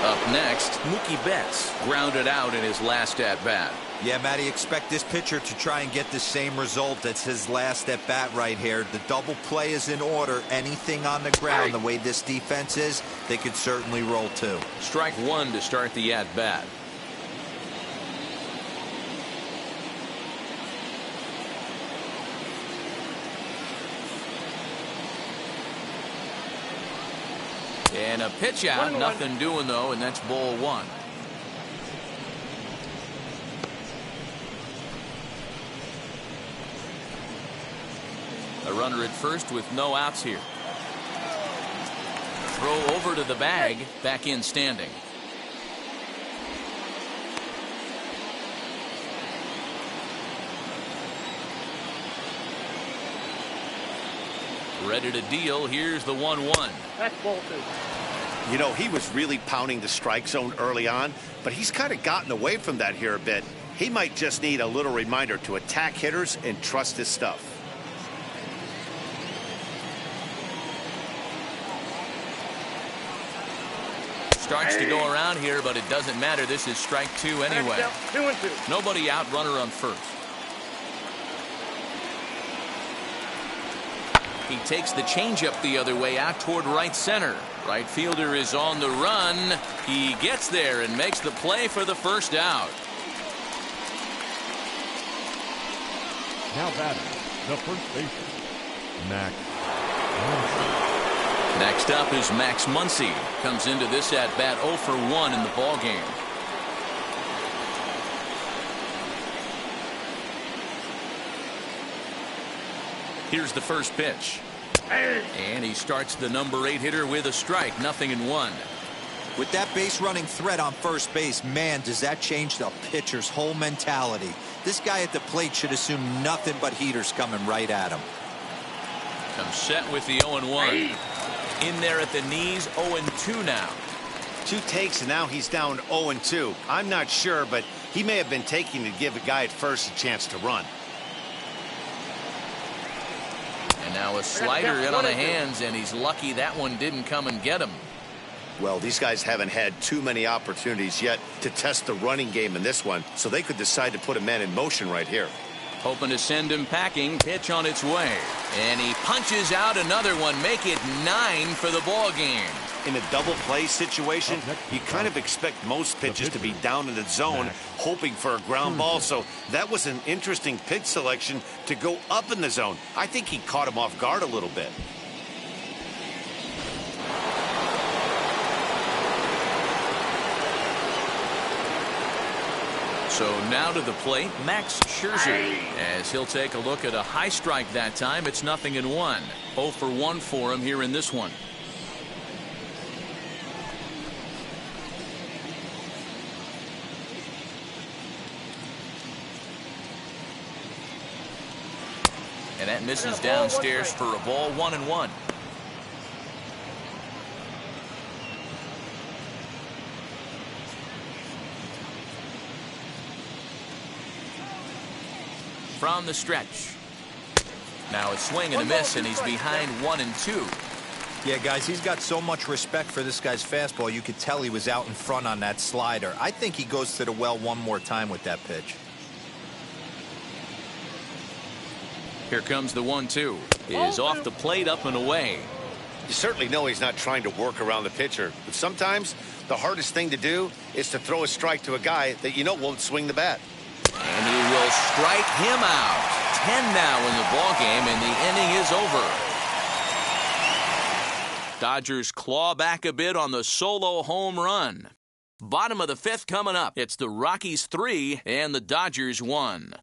Up next, Mookie Betts grounded out in his last at-bat. Yeah, Matty, expect this pitcher to try and get the same result. That's his last at bat right here. The double play is in order. Anything on the ground, the way this defense is, they could certainly roll 2. Strike 1 to start the at bat. And a pitch out, nothing doing though, and that's ball 1. A runner at first with no outs here. Throw over to the bag, back in standing. Ready to deal. Here's the 1-1. That's ball 2. You know, he was really pounding the strike zone early on, but he's kind of gotten away from that here a bit. He might just need a little reminder to attack hitters and trust his stuff. Starts to go around here, but it doesn't matter. This is strike 2 anyway. 2-2. Nobody out, runner on first. He takes the changeup the other way out toward right center. Right fielder is on the run. He gets there and makes the play for the first out. Now batting, the first baseman, Max Muncy. Next up is Max Muncy. Comes into this at bat 0 for 1 in the ball game. Here's the first pitch. And he starts the number 8 hitter with a strike. 0-1. With that base running threat on first base, man, does that change the pitcher's whole mentality. This guy at the plate should assume nothing but heaters coming right at him. Comes set with the 0-1. In there at the knees, 0-2 now. 2 takes, and now he's down 0-2. I'm not sure, but he may have been taking to give a guy at first a chance to run. And now a slider in on the hands, and he's lucky that one didn't come and get him. Well, these guys haven't had too many opportunities yet to test the running game in this one, so they could decide to put a man in motion right here. Hoping to send him packing. Pitch on its way. And he punches out another one. Make it 9 for the ball game. In a double play situation, you kind of expect most pitches to be down in the zone, hoping for a ground ball. So that was an interesting pitch selection to go up in the zone. I think he caught him off guard a little bit. So now to the plate, Max Scherzer, as he'll take a look at a high strike that time. It's 0-1. 0 for 1 for him here in this one. And that misses downstairs for a ball, 1-1. From the stretch. Now a swing and a miss, and he's behind 1-2. Yeah, guys, he's got so much respect for this guy's fastball. You could tell he was out in front on that slider. I think he goes to the well one more time with that pitch. Here comes the 1-2. Is off the plate, up and away. You certainly know he's not trying to work around the pitcher, but sometimes the hardest thing to do is to throw a strike to a guy that you know won't swing the bat. And he will strike him out. 10 now in the ballgame, and the inning is over. Dodgers claw back a bit on the solo home run. Bottom of the fifth coming up. It's the Rockies 3 and the Dodgers 1.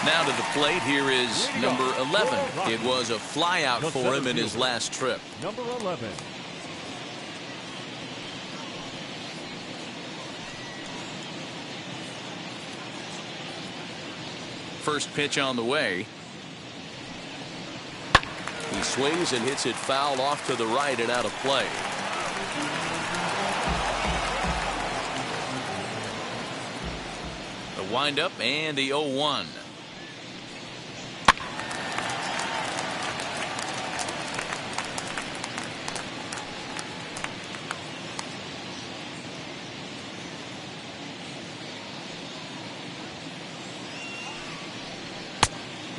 Now to the plate, here is number 11. It was a flyout for him in his last trip. Number 11. First pitch on the way. He swings and hits it foul off to the right and out of play. The windup and the 0-1.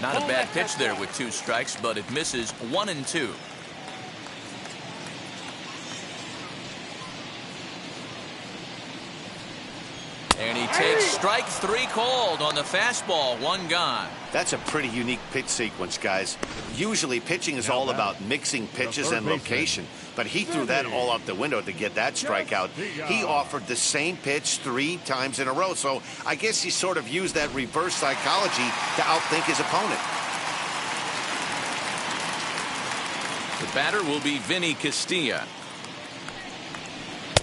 Not a bad pitch there with 2 strikes, but it misses 1-2. And he takes strike 3 called on the fastball. 1 gone. That's a pretty unique pitch sequence, guys. Usually pitching is all about mixing pitches and location, but he threw that all out the window to get that strikeout. He offered the same pitch 3 times in a row, so I guess he sort of used that reverse psychology to outthink his opponent. The batter will be Vinny Castilla,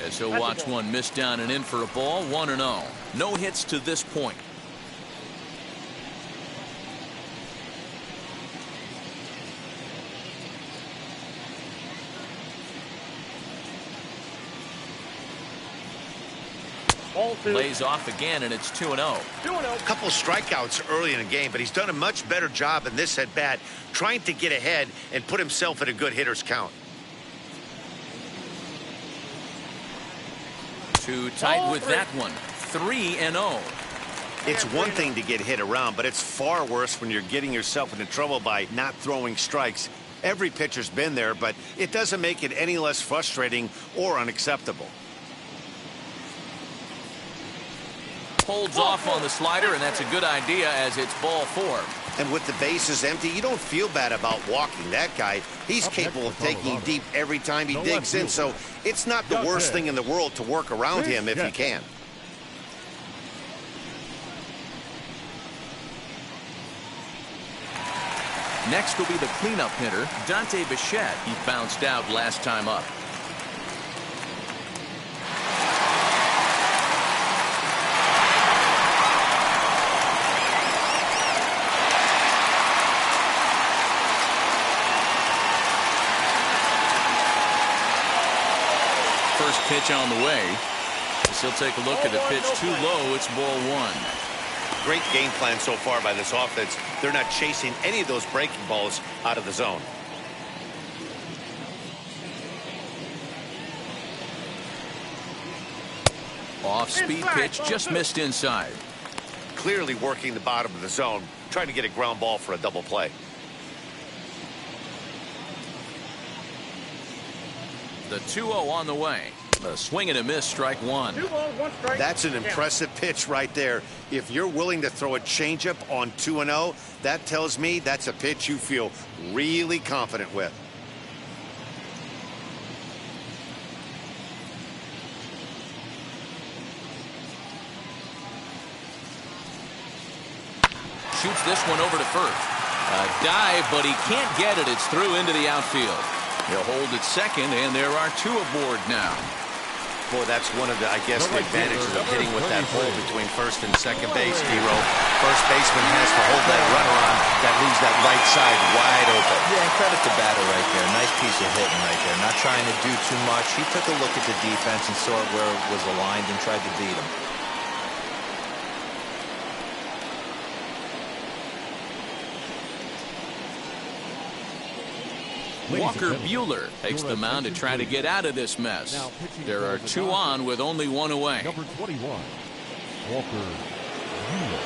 as he'll watch one miss down and in for a ball. 1-0. No hits to this point. Lays off again, and it's 2-0. A couple strikeouts early in the game, but he's done a much better job in this at bat, trying to get ahead and put himself in a good hitter's count. Too tight with that one. 3-0. It's one thing to get hit around, but it's far worse when you're getting yourself into trouble by not throwing strikes. Every pitcher's been there, but it doesn't make it any less frustrating or unacceptable. Holds off on the slider, and that's a good idea as it's ball 4. And with the bases empty, you don't feel bad about walking that guy. He's capable of taking deep every time he digs in, so it's not the worst thing in the world to work around him if you can. Next will be the cleanup hitter, Dante Bichette. He bounced out last time up. First pitch on the way. He'll take a look at the pitch too low. It's ball 1. Great game plan so far by this offense. They're not chasing any of those breaking balls out of the zone. Off-speed pitch, just missed inside. Clearly working the bottom of the zone, trying to get a ground ball for a double play. The 2-0 on the way. A swing and a miss, strike 1. 2 balls, 1 strike. That's an impressive pitch right there. If you're willing to throw a changeup on 2-0, that tells me that's a pitch you feel really confident with. Shoots this one over to first. A dive, but he can't get it. It's through into the outfield. He'll hold at second, and there are 2 aboard now. Boy, that's one of the, I guess, the advantages of hitting with that hole between first and second base, Hero. First baseman has to hold that runner on that leaves that right side wide open. Yeah, and credit to batter right there. Nice piece of hitting right there. Not trying to do too much. He took a look at the defense and saw where it was aligned and tried to beat him. Walker Buehler takes the mound to try to get out of this mess. There are 2 on with only 1 away. Number 21, Walker Buehler.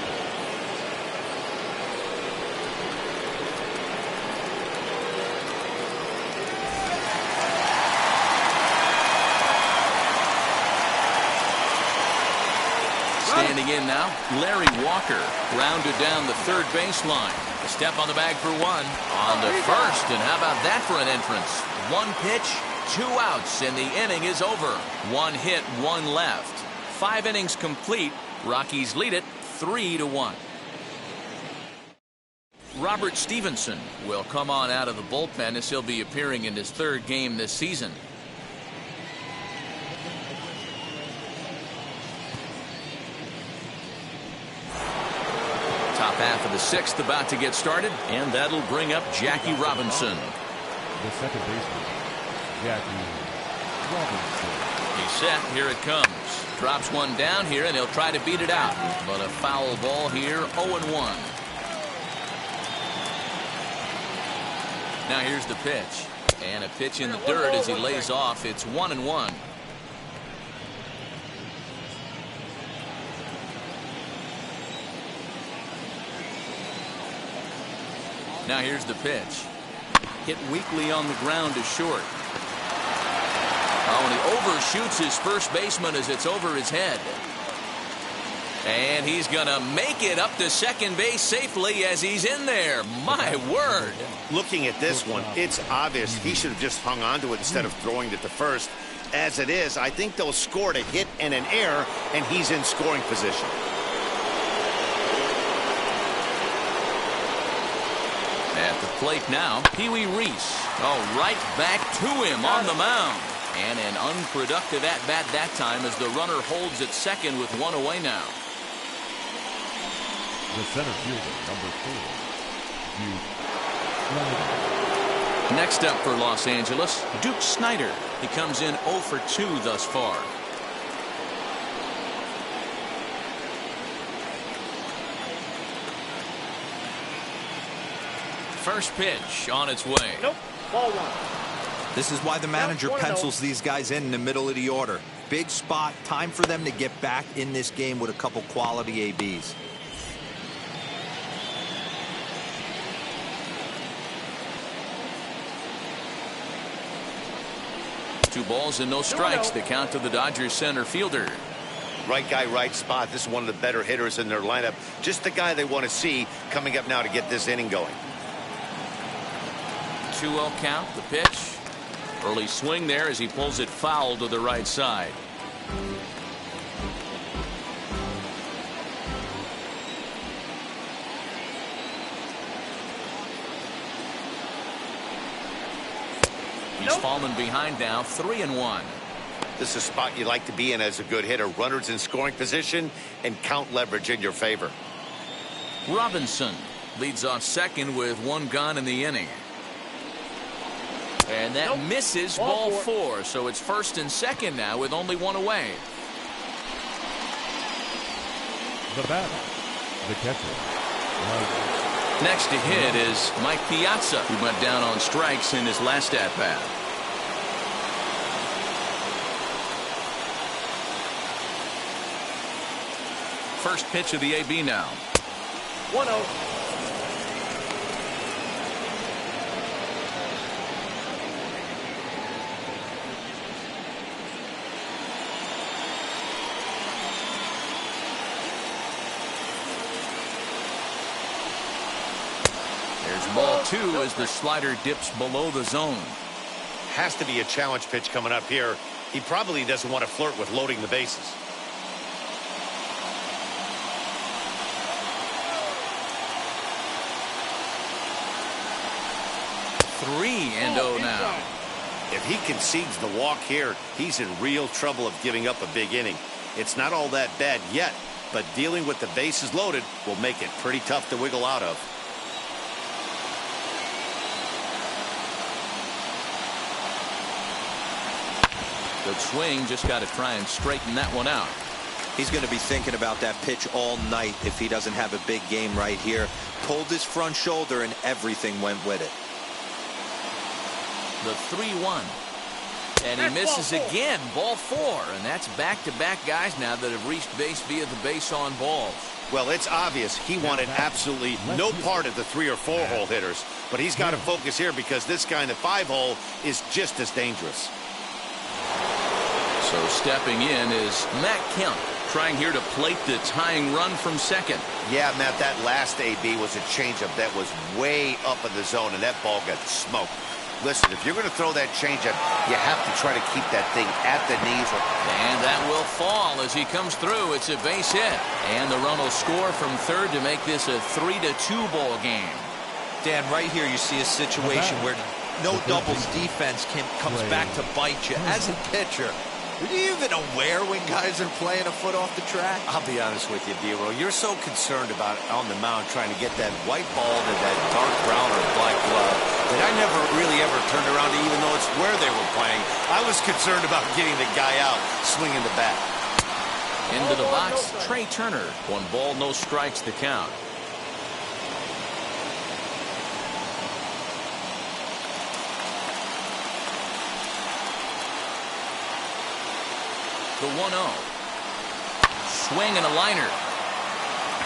Standing in now, Larry Walker grounded down the third baseline. A step on the bag for 1 on the first, and how about that for an entrance? 1 pitch, 2 outs, and the inning is over. 1 hit, 1 left. 5 innings complete. Rockies lead it 3-1. Robert Stevenson will come on out of the bullpen as he'll be appearing in his 3rd game this season. Top half of the 6th about to get started, and that'll bring up Jackie Robinson. The second baseman, Jackie Robinson. He's set. Here it comes. Drops 1 down here, and he'll try to beat it out. But a foul ball here, 0-1. Now here's the pitch. And a pitch in the dirt as he lays off. It's 1-1. Now here's the pitch. Hit weakly on the ground to short. Oh, and he overshoots his first baseman as it's over his head. And he's going to make it up to second base safely as he's in there. My word. Looking at this one, it's obvious he should have just hung on to it instead of throwing it to first. As it is, I think they'll score a hit and an error, and he's in scoring position. At the plate now, Pee Wee Reese. Oh, right back to him on the mound. And an unproductive at-bat that time as the runner holds at second with 1 away now. The center fielder, number 4, Duke Snider. Next up for Los Angeles, Duke Snider. He comes in 0 for 2 thus far. First pitch on its way. Nope. Ball 1. This is why the manager pencils these guys in the middle of the order. Big spot. Time for them to get back in this game with a couple quality ABs. Two balls and no strikes. The count to the Dodgers center fielder. Right guy, right spot. This is one of the better hitters in their lineup. Just the guy they want to see coming up now to get this inning going. 2-0 count. The pitch. Early swing there as he pulls it foul to the right side. He's fallen behind now, 3-1. This is a spot you like to be in as a good hitter. Runners in scoring position and count leverage in your favor. Robinson leads off second with 1 gone in the inning. And that misses ball 4. So it's first and second now with only 1 away. The batter, the catcher. Next to hit is Mike Piazza, who went down on strikes in his last at-bat. First pitch of the AB now. 1-0. Ball 2 as the slider dips below the zone. Has to be a challenge pitch coming up here. He probably doesn't want to flirt with loading the bases. Three and 0 now. If he concedes the walk here, he's in real trouble of giving up a big inning. It's not all that bad yet, but dealing with the bases loaded will make it pretty tough to wiggle out of. Good swing, just got to try and straighten that one out. He's going to be thinking about that pitch all night if he doesn't have a big game right here. Pulled his front shoulder and everything went with it. The 3-1. And he misses again. Ball 4. And that's back-to-back guys now that have reached base via the base on balls. Well, it's obvious he wanted absolutely no part of the 3 or 4 hole hitters. But he's got to focus here because this guy in the 5 hole is just as dangerous. So stepping in is Matt Kemp, trying here to plate the tying run from second. Yeah, Matt, that last AB was a changeup that was way up in the zone, and that ball got smoked. Listen, if you're going to throw that changeup, you have to try to keep that thing at the knees. And that will fall as he comes through. It's a base hit. And the run will score from third to make this a 3-2 ball game. Dan, right here you see a situation where no doubles defense comes back to bite you. As a pitcher, are you even aware when guys are playing a foot off the track? I'll be honest with you, D-Roll. You're so concerned about on the mound trying to get that white ball to that dark brown or black glove that I never really ever turned around to even know it's where they were playing. I was concerned about getting the guy out swinging the bat. Into the box, Trey Turner. 1 ball, no strikes to count. The 1-0. Swing and a liner.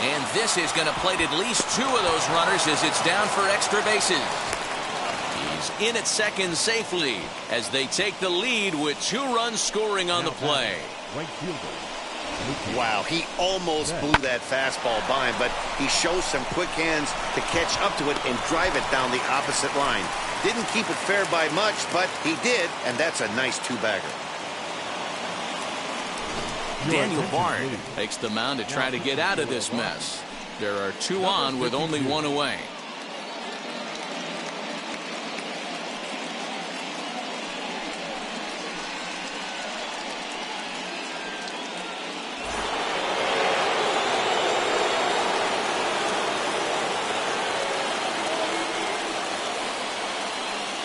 And this is going to plate at least 2 of those runners as it's down for extra bases. He's in at second safely as they take the lead with 2 runs scoring on the play. Right fielder. Wow, he almost blew that fastball by him, but he shows some quick hands to catch up to it and drive it down the opposite line. Didn't keep it fair by much, but he did, and that's a nice 2-bagger. Daniel Bard takes the mound to try to get out of this mess. There are 2 on with only 1 away.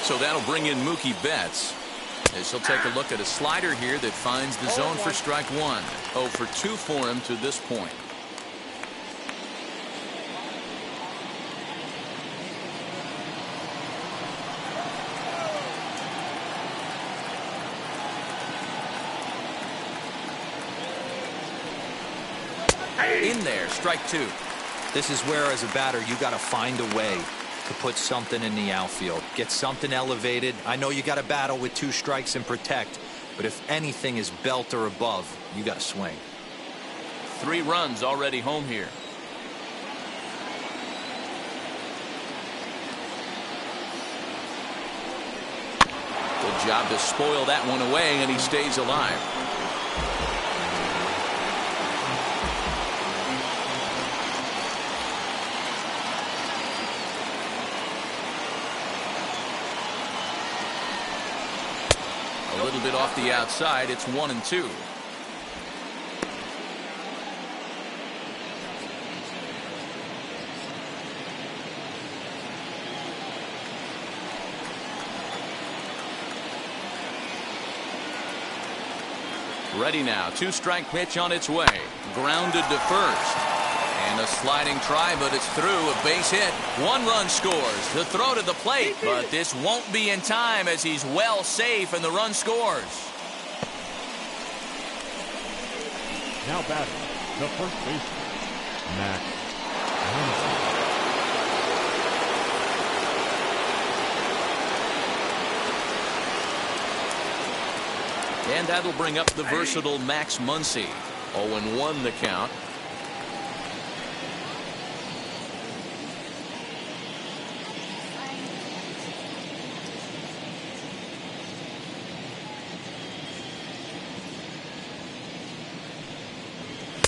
So that'll bring in Mookie Betts. As he'll take a look at a slider here that finds the zone for strike 1. 0 for 2 for him to this point. In there, strike 2. This is where, as a batter, you got to find a way to put something in the outfield. Get something elevated. I know you got to battle with 2 strikes and protect, but if anything is belt or above, you got to swing. 3 runs already home here. Good job to spoil that one away, and he stays alive. A little bit off the outside. It's 1-2. Ready now. 2-strike pitch on its way. Grounded to first. And a sliding try, but it's through. A base hit. 1 run scores. The throw to the plate, but this won't be in time as he's well safe and the run scores. Now batting, the first baseman, Matt Muncy. And that'll bring up the versatile Max Muncy. 0-1 the count.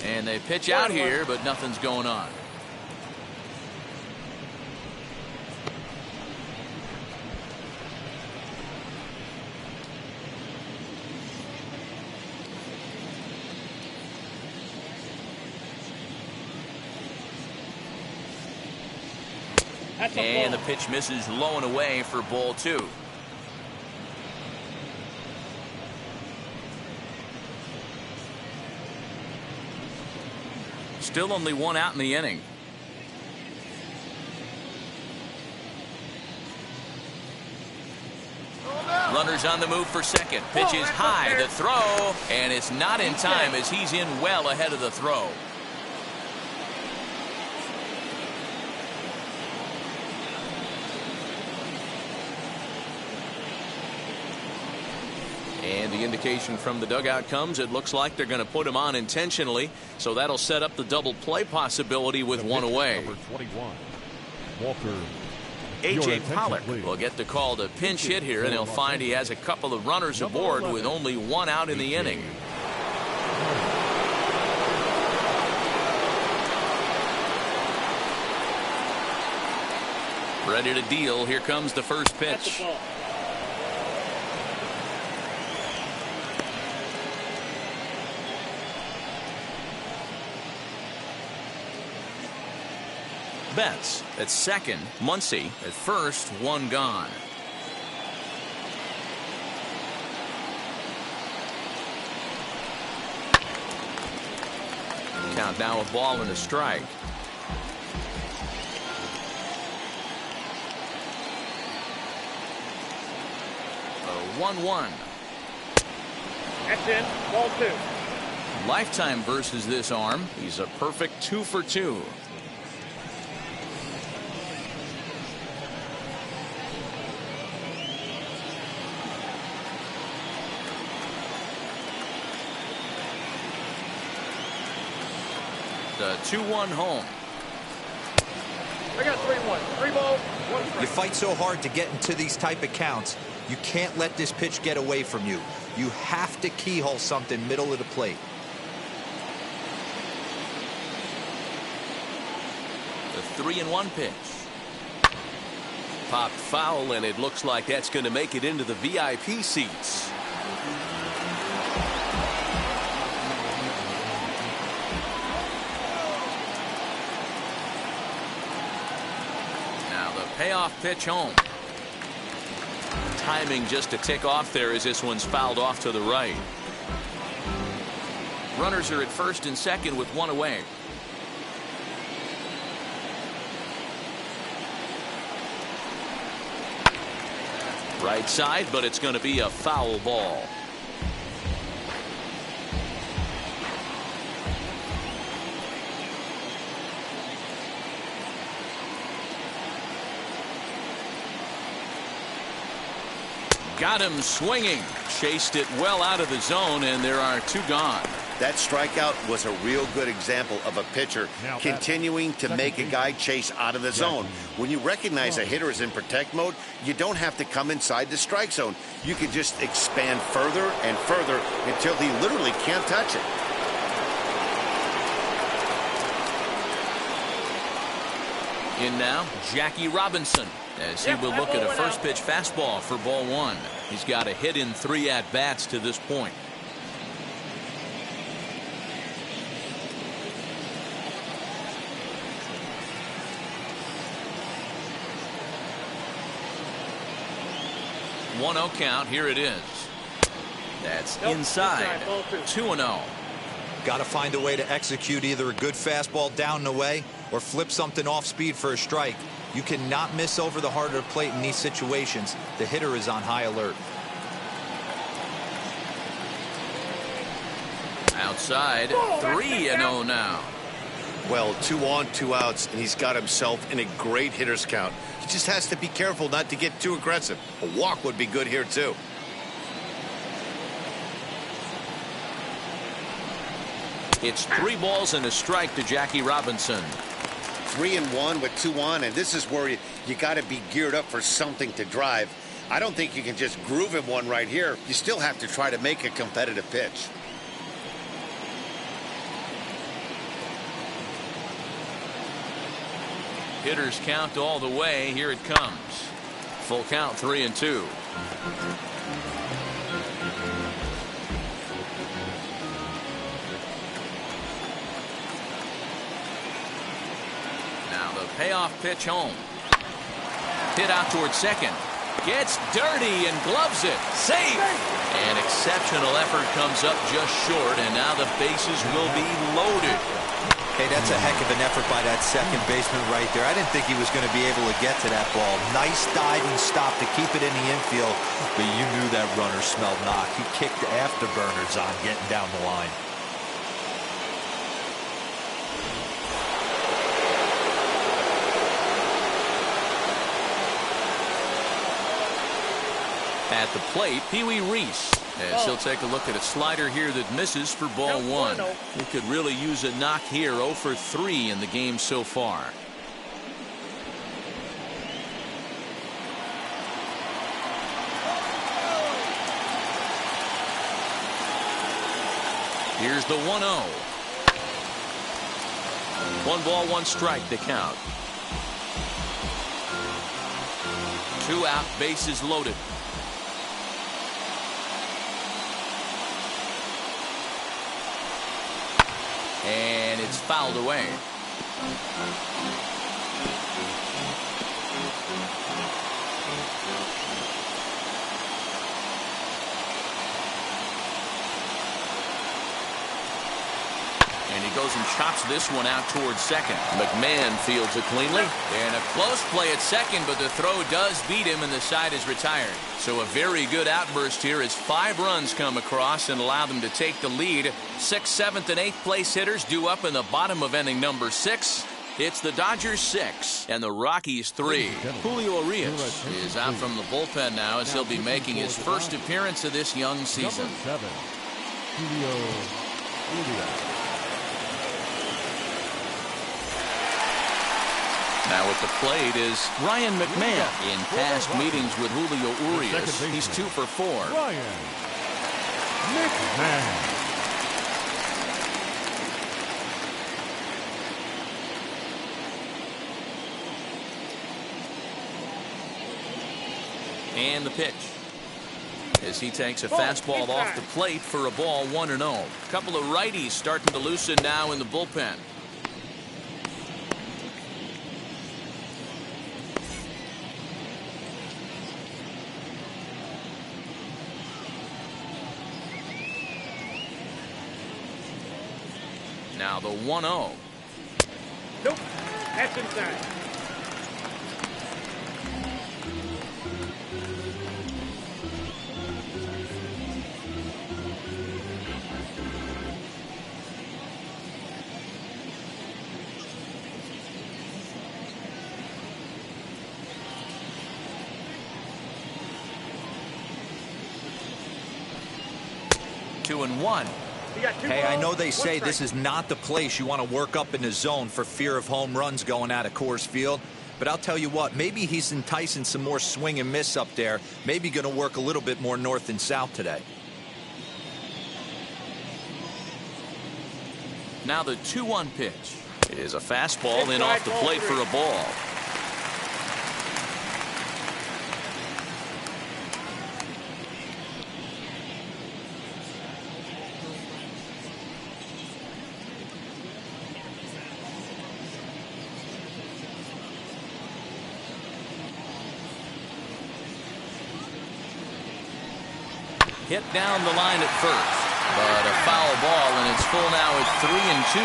And they pitch out here, but nothing's going on. And the pitch misses low and away for ball 2. Still only 1 out in the inning. Runners on the move for second. Pitch is high. The throw. And it's not in time as he's in well ahead of the throw. And the indication from the dugout comes, it looks like they're going to put him on intentionally. So that'll set up the double play possibility with 1 away. Number 21, Walker. A.J. Pollock will get the call to pinch hit here, and he'll find he has a couple of runners aboard with only 1 out in the inning. Ready to deal. Here comes the first pitch. Betts at second. Muncy at first. 1 gone. Count now a ball and a strike. A 1-1. That's in. Ball 2. Lifetime versus this arm. He's a perfect 2 for 2. The 2-1 home. I got 3-1. 3 balls, 1 strike. You fight so hard to get into these type of counts. You can't let this pitch get away from you. You have to keyhole something middle of the plate. The 3-1 pitch. Popped foul, and it looks like that's going to make it into the VIP seats. Payoff pitch home. Timing just to tick off there as this one's fouled off to the right. Runners are at first and second with 1 away. Right side, but it's going to be a foul ball. Got him swinging. Chased it well out of the zone, and there are 2 gone. That strikeout was a real good example of a pitcher continuing to make a guy chase out of the zone. When you recognize a hitter is in protect mode, you don't have to come inside the strike zone. You can just expand further and further until he literally can't touch it. In now, Jackie Robinson, as he will look at a first pitch fastball for ball 1. He's got a hit in 3 at-bats to this point. One 1-0 count. Here it is. That's inside. 2-0. Got to find a way to execute either a good fastball down and away or flip something off speed for a strike. You cannot miss over the heart of the plate in these situations. The hitter is on high alert. Outside, 3-0 now. Well, 2 on, 2 outs, and he's got himself in a great hitter's count. He just has to be careful not to get too aggressive. A walk would be good here, too. It's 3 balls and a strike to Jackie Robinson. 3-1 with 2 on, and this is where you got to be geared up for something to drive. I don't think you can just groove him one right here. You still have to try to make a competitive pitch. Hitters count all the way. Here it comes. Full count, 3-2. Now the payoff pitch home. Hit out towards second. Gets dirty and gloves it. Safe. An exceptional effort comes up just short, and now the bases will be loaded. Hey, that's a heck of an effort by that second baseman right there. I didn't think he was going to be able to get to that ball. Nice diving stop to keep it in the infield, but you knew that runner smelled knock. He kicked afterburners on getting down the line. At the plate, Pee Wee Reese. As he'll take a look at a slider here that misses for ball one. He could really use a knock here. 0 for 3 in the game so far. Here's the 1-0. 1 ball, 1 strike to count. 2 out, bases loaded. And it's fouled away. And he goes and chops this one out towards second. McMahon fields it cleanly. And a close play at second, but the throw does beat him and the side is retired. So a very good outburst here as 5 runs come across and allow them to take the lead. 6th, 7th, and 8th place hitters due up in the bottom of inning number 6. It's the Dodgers 6 and the Rockies 3. Julio Urias is out from the bullpen now as he'll be making his first appearance of this young season. Number 7, Julio Urias. Now at the plate is Ryan McMahon. In past meetings with Julio Urias, he's 2 for 4. Ryan McMahon. And the pitch as he takes a fastball off the plate for a ball 1-0. A couple of righties starting to loosen now in the bullpen. Now the 1-0. Nope, that's inside. Two and one. Hey, I know they say this is not the place you want to work up in the zone for fear of home runs going out of Coors Field. But I'll tell you what, maybe he's enticing some more swing and miss up there. Maybe going to work a little bit more north and south today. Now the 2-1 pitch. It is a fastball in off the plate for a ball. Hit down the line at first, but a foul ball, and it's full now at 3-2.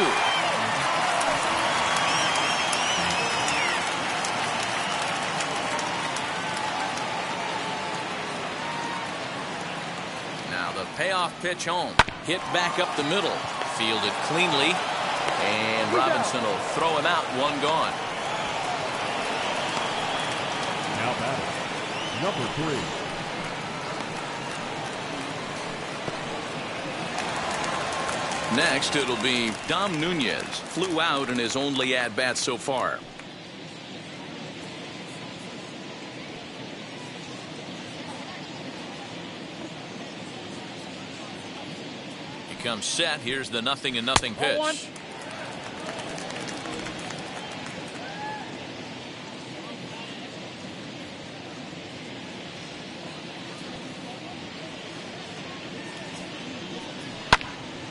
Now the payoff pitch home. Hit back up the middle. Fielded cleanly. And Robinson will throw him out. 1 gone. Now batting, number 3. Next, it'll be Dom Nunez. Flew out in his only at-bat so far. He comes set. Here's the 0-0 pitch.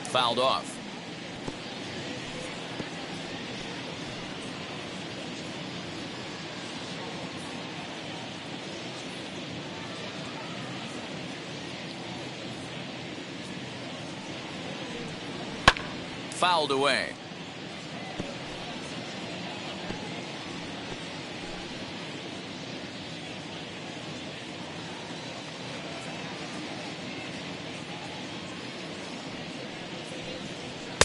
Fouled off. fouled away.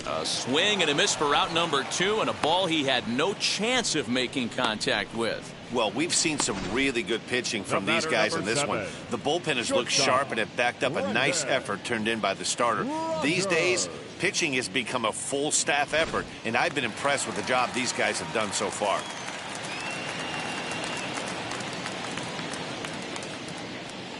A swing and a miss for out number 2, and a ball he had no chance of making contact with. Well, we've seen some really good pitching from these guys in this one. The bullpen has looked sharp, and it backed up a nice effort turned in by the starter. These days, pitching has become a full staff effort, and I've been impressed with the job these guys have done so far.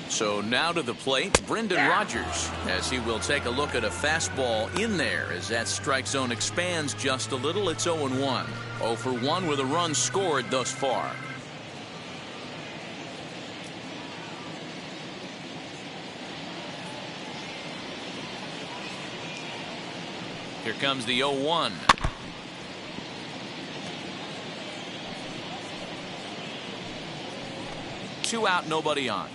So now to the plate, Brendan Rodgers, as he will take a look at a fastball in there as that strike zone expands just a little. It's 0-1. 0 for 1 with a run scored thus far. Here comes the 0-1. Two out, nobody on.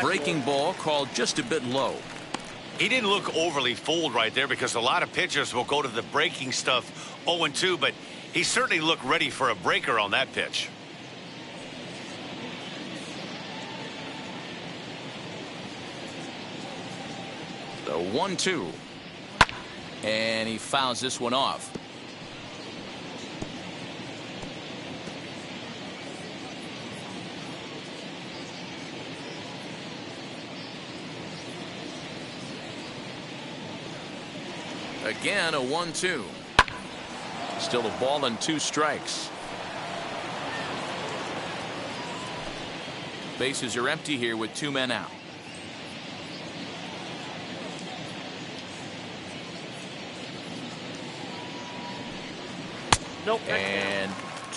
Breaking ball called just a bit low. He didn't look overly fooled right there because a lot of pitchers will go to the breaking stuff 0-2, but he certainly looked ready for a breaker on that pitch. The 1-2. And he fouls this one off. Again, a 1-2. Still a ball and 2 strikes. Bases are empty here with 2 men out. Nope. And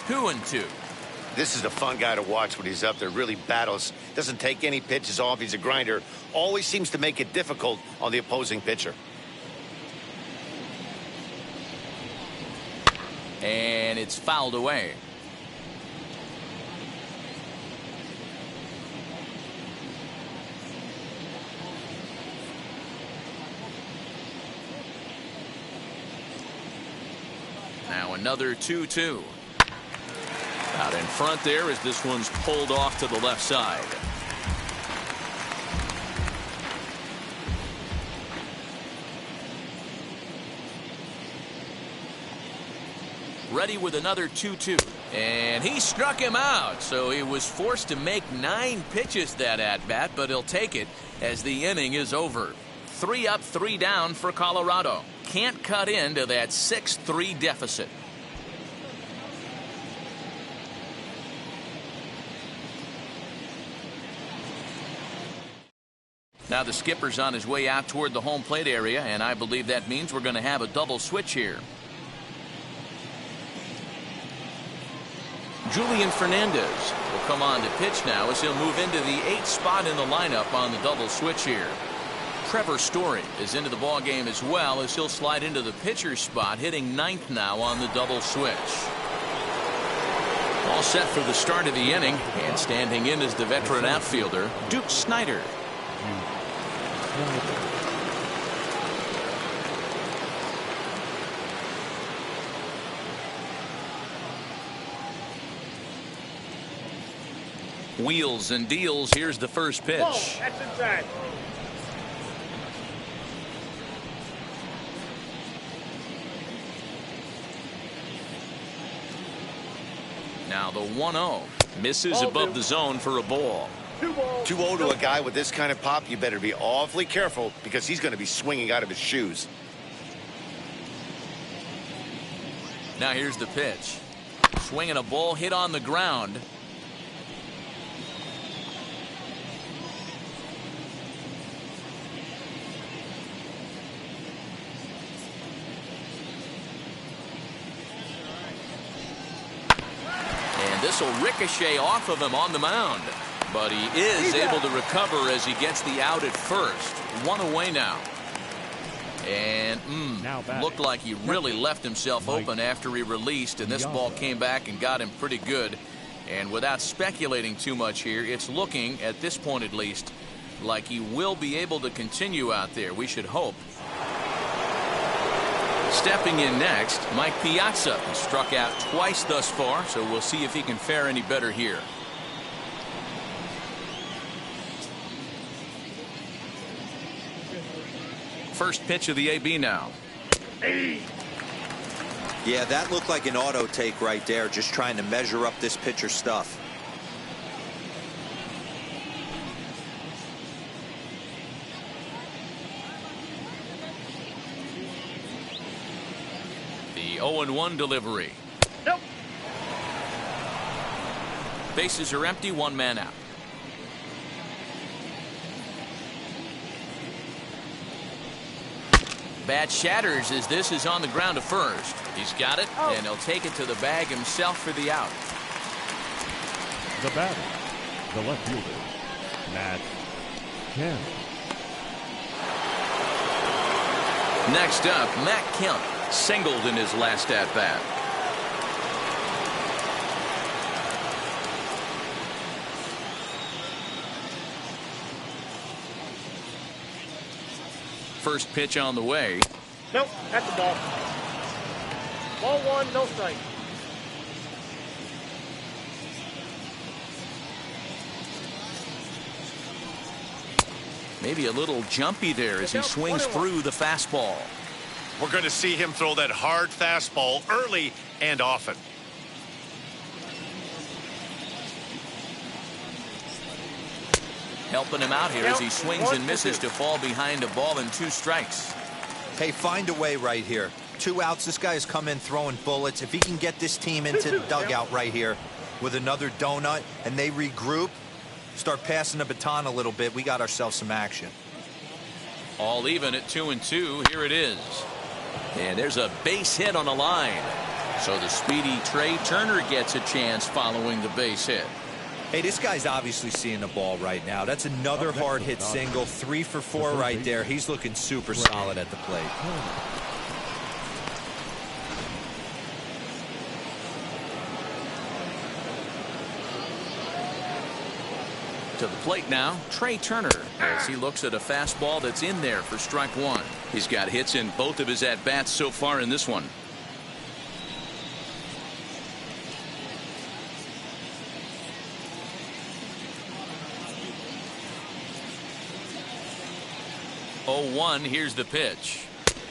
2-2. This is a fun guy to watch when he's up there. Really battles. Doesn't take any pitches off. He's a grinder. Always seems to make it difficult on the opposing pitcher. And it's fouled away. Now another 2-2. Out in front there as this one's pulled off to the left side. Ready with another 2-2. And he struck him out, so he was forced to make 9 pitches that at-bat, but he'll take it as the inning is over. 3 up, 3 down for Colorado. Can't cut into that 6-3 deficit. Now the skipper's on his way out toward the home plate area, and I believe that means we're going to have a double switch here. Julian Fernandez will come on to pitch now as he'll move into the 8th spot in the lineup on the double switch here. Trevor Story is into the ball game as well as he'll slide into the pitcher's spot, hitting 9th now on the double switch. All set for the start of the inning, and standing in is the veteran outfielder, Duke Snider. Wheels and deals. Here's the first pitch. Whoa, that's inside. Now the 1-0 misses above the zone for a ball. 2-0 to a guy with this kind of pop. You better be awfully careful because he's going to be swinging out of his shoes. Now here's the pitch. Swinging a ball hit on the ground. This will ricochet off of him on the mound, but he is able to recover as he gets the out at first. 1 away now. And looked like he really left himself open after he released, and this ball came back and got him pretty good. And without speculating too much here, it's looking, at this point at least, like he will be able to continue out there. We should hope. Stepping in next, Mike Piazza, who struck out twice thus far, so we'll see if he can fare any better here. First pitch of the AB now. Yeah, that looked like an auto take right there, just trying to measure up this pitcher's stuff. The 0-1 delivery. Nope. Bases are empty, one man out. Bat shatters as this is on the ground to first. He's got it, and he'll take it to the bag himself for the out. The batter, the left fielder, Matt Kemp. Next up, Matt Kemp singled in his last at bat. First pitch on the way. Nope, that's a ball. Ball one, no strike. Maybe a little jumpy there as he swings through the fastball. We're going to see him throw that hard fastball early and often. Helping him out here as he swings and misses to fall behind a ball and 2 strikes. Hey, find a way right here. 2 outs. This guy has come in throwing bullets. If he can get this team into the dugout right here with another donut and they regroup, start passing the baton a little bit, we got ourselves some action. All even at 2-2. Here it is. And there's a base hit on the line. So the speedy Trey Turner gets a chance following the base hit. Hey, this guy's obviously seeing the ball right now. That's another hard hit single. 3 for 4 right there. He's looking super solid at the plate. To the plate now, Trey Turner, as he looks at a fastball that's in there for strike 1. He's got hits in both of his at-bats so far in this one. Oh-1, here's the pitch.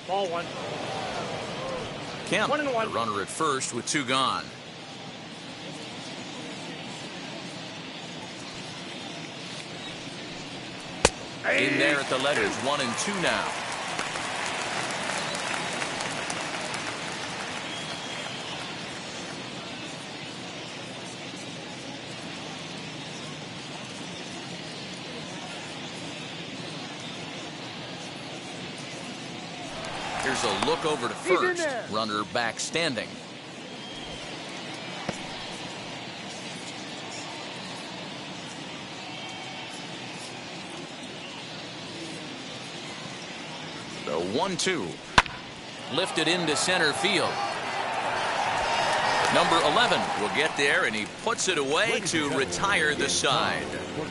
Ball one. Kemp, 1-1. the runner at first with 2 gone. In there at the letters, 1-2 now. Here's a look over to first. Runner back standing. The 1-2. Lifted into center field. Number 11 will get there, and he puts it away to retire the side.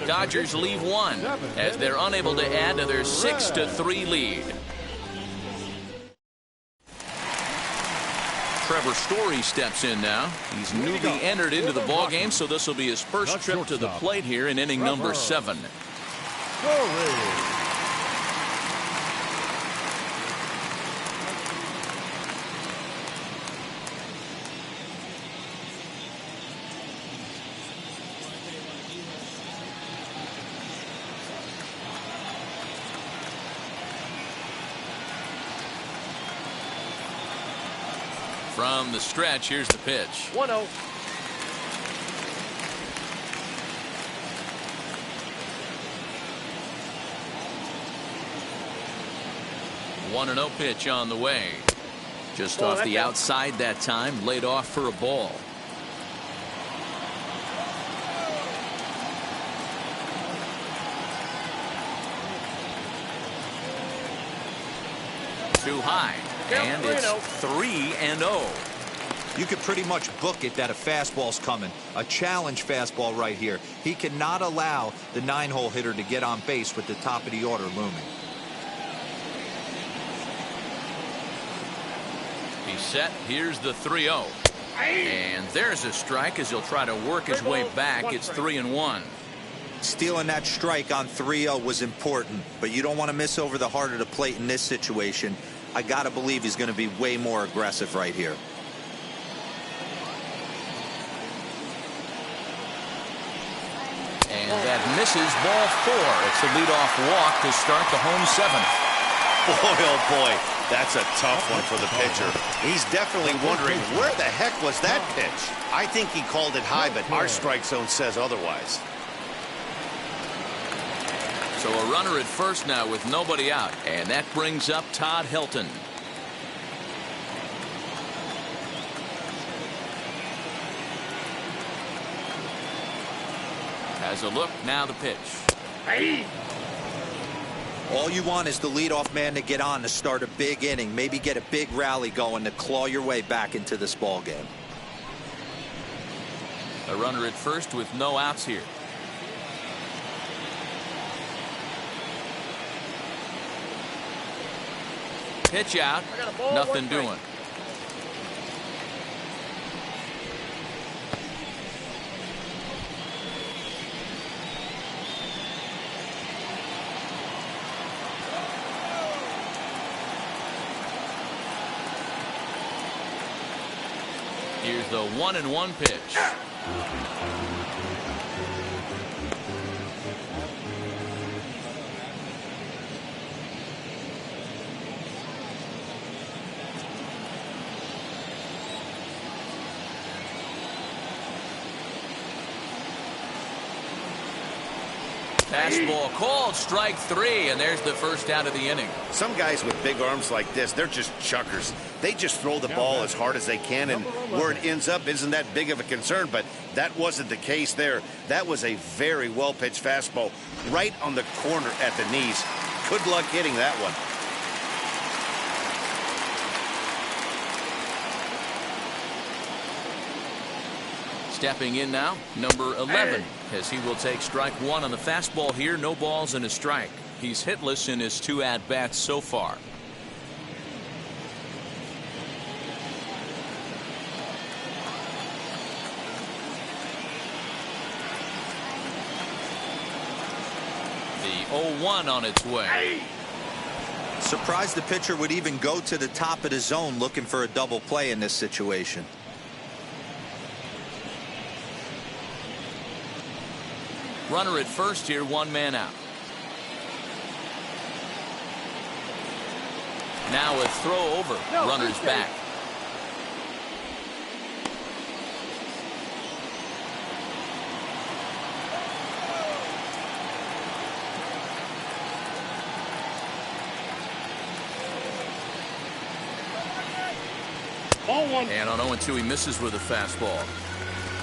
Dodgers leave 1 as they're unable to add to their 6-3 lead. Trevor Story steps in now. He's newly entered into the ballgame, so this will be his first trip to the plate here in inning number 7. From the stretch, here's the pitch. 1-0. One 1-0 pitch on the way. Just off the outside that time, laid off for a ball. Too high. And it's 3-0. You could pretty much book it that a fastball's coming. A challenge fastball right here. He cannot allow the 9-hole hitter to get on base with the top of the order looming. He's set. Here's the 3-0. And there's a strike as he'll try to work his way back. It's 3-1. Stealing that strike on 3-0 was important, but you don't want to miss over the heart of the plate in this situation. I got to believe he's going to be way more aggressive right here. And that misses, ball 4. It's a leadoff walk to start the home 7th. Boy, oh boy, that's a tough one for the pitcher. He's definitely wondering where the heck was that pitch. I think he called it high, but our strike zone says otherwise. So a runner at first now with nobody out, and that brings up Todd Helton. Has a look, now the pitch. All you want is the leadoff man to get on to start a big inning, maybe get a big rally going to claw your way back into this ball game. A runner at first with no outs here. Pitch out, nothing doing. Here's the 1-1 pitch. Fastball called, strike 3, and there's the first out of the inning. Some guys with big arms like this, they're just chuckers. They just throw the ball as hard as they can, and where it ends up isn't that big of a concern, but that wasn't the case there. That was a very well-pitched fastball right on the corner at the knees. Good luck hitting that one. Stepping in now, number 11, as he will take strike 1 on the fastball here. No balls and a strike. He's hitless in his 2 at-bats so far. The 0-1 on its way. Surprised the pitcher would even go to the top of the zone looking for a double play in this situation. Runner at first here, 1 man out. Now a throw over. Runner's back. And on 0-2 he misses with a fastball.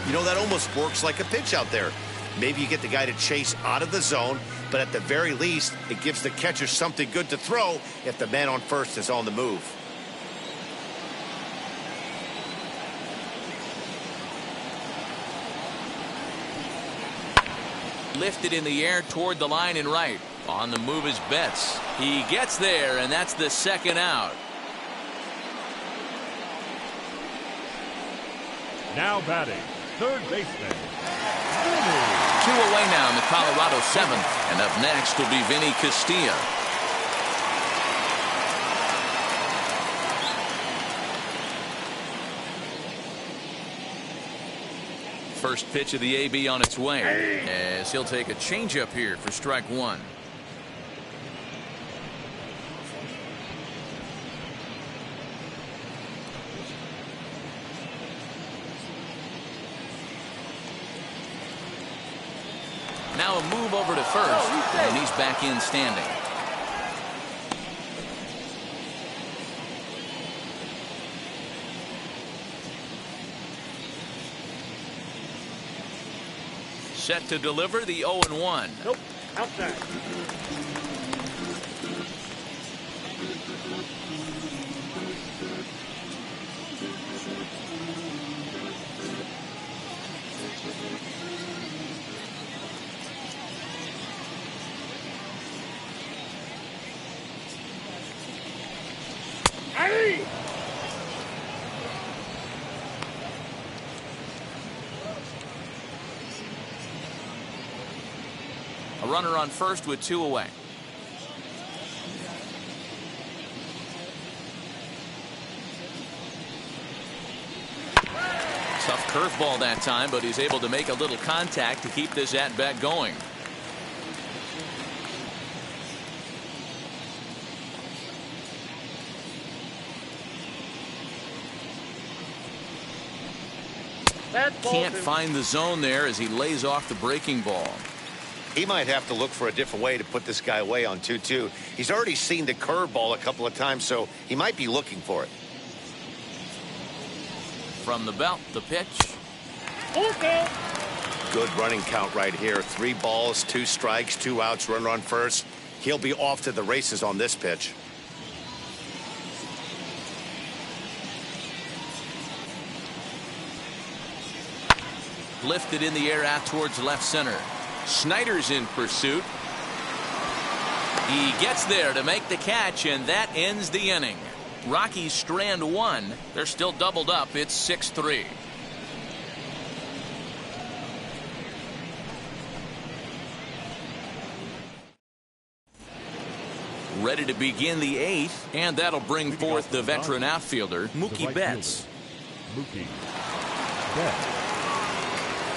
You know, that almost works like a pitch out there. Maybe you get the guy to chase out of the zone, but at the very least, it gives the catcher something good to throw if the man on first is on the move. Lifted in the air toward the line and right. On the move is Betts. He gets there, and that's the second out. Now batting, third baseman. 2 away now in the Colorado 7th, and up next will be Vinny Castilla. First pitch of the AB on its way, as he'll take a changeup here for strike 1. Now a move over to first, and he's back in standing. Set to deliver the 0-1. Nope, outside. Hey! A runner on first with 2 away. Tough curveball that time, but he's able to make a little contact to keep this at-bat going. Can't find the zone there as he lays off the breaking ball. He might have to look for a different way to put this guy away on 2-2. He's already seen the curveball a couple of times, so he might be looking for it. From the belt, the pitch. Okay. Good running count right here. 3 balls, 2 strikes, 2 outs, runner on first. He'll be off to the races on this pitch. Lifted in the air out towards left center. Snyder's in pursuit. He gets there to make the catch, and that ends the inning. Rockies strand 1. They're still doubled up. It's 6-3. Ready to begin the 8th, and that'll bring forth the veteran outfielder, Mookie Betts. Mookie Betts.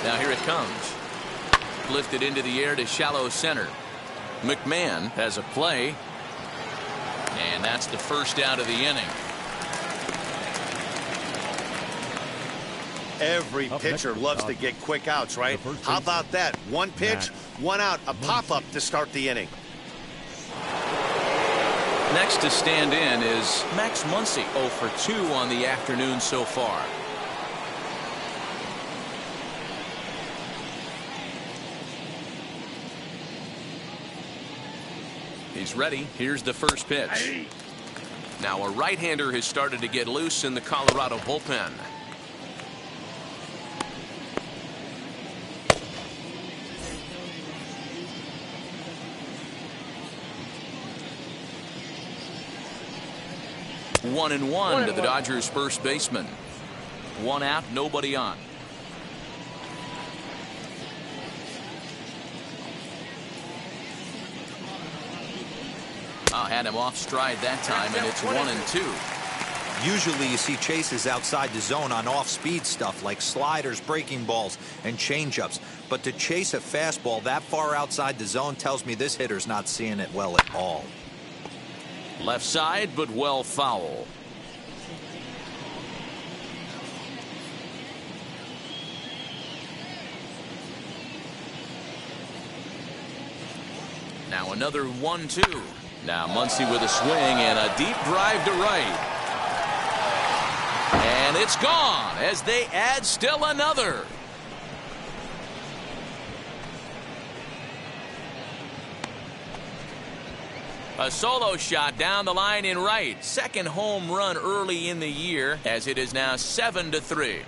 Now here it comes. Lifted into the air to shallow center. McMahon has a play. And that's the first out of the inning. Every pitcher loves to get quick outs, right? How about that? 1 pitch, 1 out, a pop-up to start the inning. Next to stand in is Max Muncy, 0 for 2 on the afternoon so far. He's ready. Here's the first pitch. Now a right-hander has started to get loose in the Colorado bullpen. One and one to the Dodgers first baseman. 1 out, nobody on. Had him off stride that time, and it's 1-2. Usually you see chases outside the zone on off-speed stuff like sliders, breaking balls, and changeups. But to chase a fastball that far outside the zone tells me this hitter's not seeing it well at all. Left side, but well foul. Now another 1-2. Now Muncy with a swing and a deep drive to right. And it's gone as they add still another. A solo shot down the line in right. Second home run early in the year as it is now 7-3.